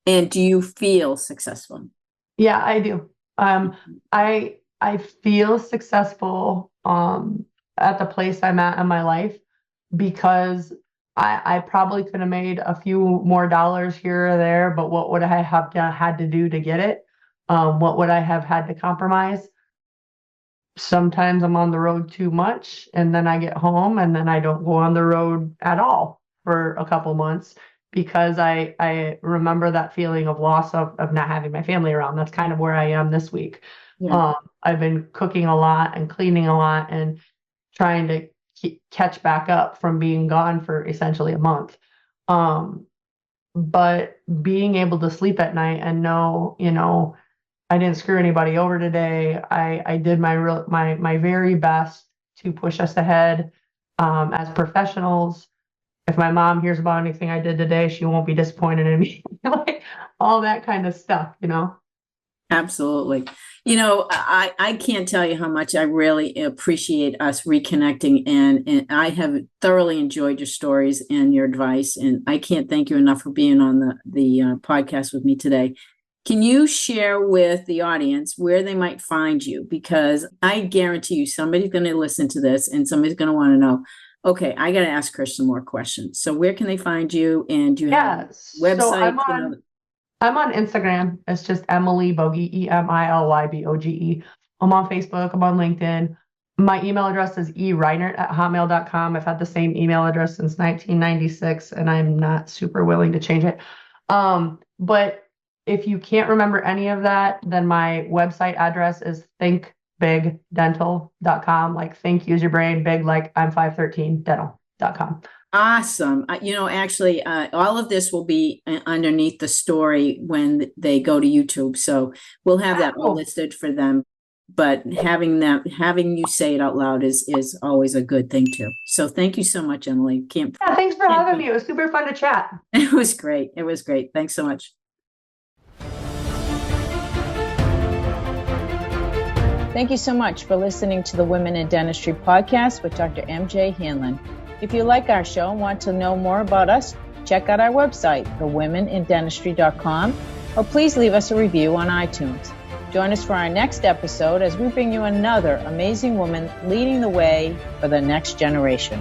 And do you feel successful? Yeah, I do. I feel successful at the place I'm at in my life because I probably could have made a few more dollars here or there, but what would I have had to do to get it? What would I have had to compromise? Sometimes I'm on the road too much, and then I get home and then I don't go on the road at all for a couple months because I remember that feeling of loss of not having my family around. That's kind of where I am this week. Yeah. I've been cooking a lot and cleaning a lot and trying to catch back up from being gone for essentially a month. But being able to sleep at night and know, I didn't screw anybody over today. I did my very best to push us ahead as professionals. If my mom hears about anything I did today, she won't be disappointed in me. Like all that kind of stuff, Absolutely. I can't tell you how much I really appreciate us reconnecting, and I have thoroughly enjoyed your stories and your advice, and I can't thank you enough for being on the podcast with me today. Can you share with the audience where they might find you? Because I guarantee you somebody's going to listen to this and somebody's going to want to know, okay, I got to ask her some more questions. So where can they find you? And do you have a website? So I'm on Instagram. It's just Emily Bogie, EMILYBOGE. I'm on Facebook. I'm on LinkedIn. My email address is ereinert@hotmail.com. I've had the same email address since 1996, and I'm not super willing to change it. But if you can't remember any of that, then my website address is thinkbigdental.com. Like think, use your brain, big like I'm 513 dental.com. Awesome. Actually, all of this will be underneath the story when they go to YouTube. So we'll have that all listed for them. But having you say it out loud is always a good thing too. So thank you so much, Emily. Thanks for having me. It was super fun to chat. It was great. It was great. Thanks so much. Thank you so much for listening to the Women in Dentistry podcast with Dr. MJ Hanlon. If you like our show and want to know more about us, check out our website, thewomenindentistry.com, or please leave us a review on iTunes. Join us for our next episode as we bring you another amazing woman leading the way for the next generation.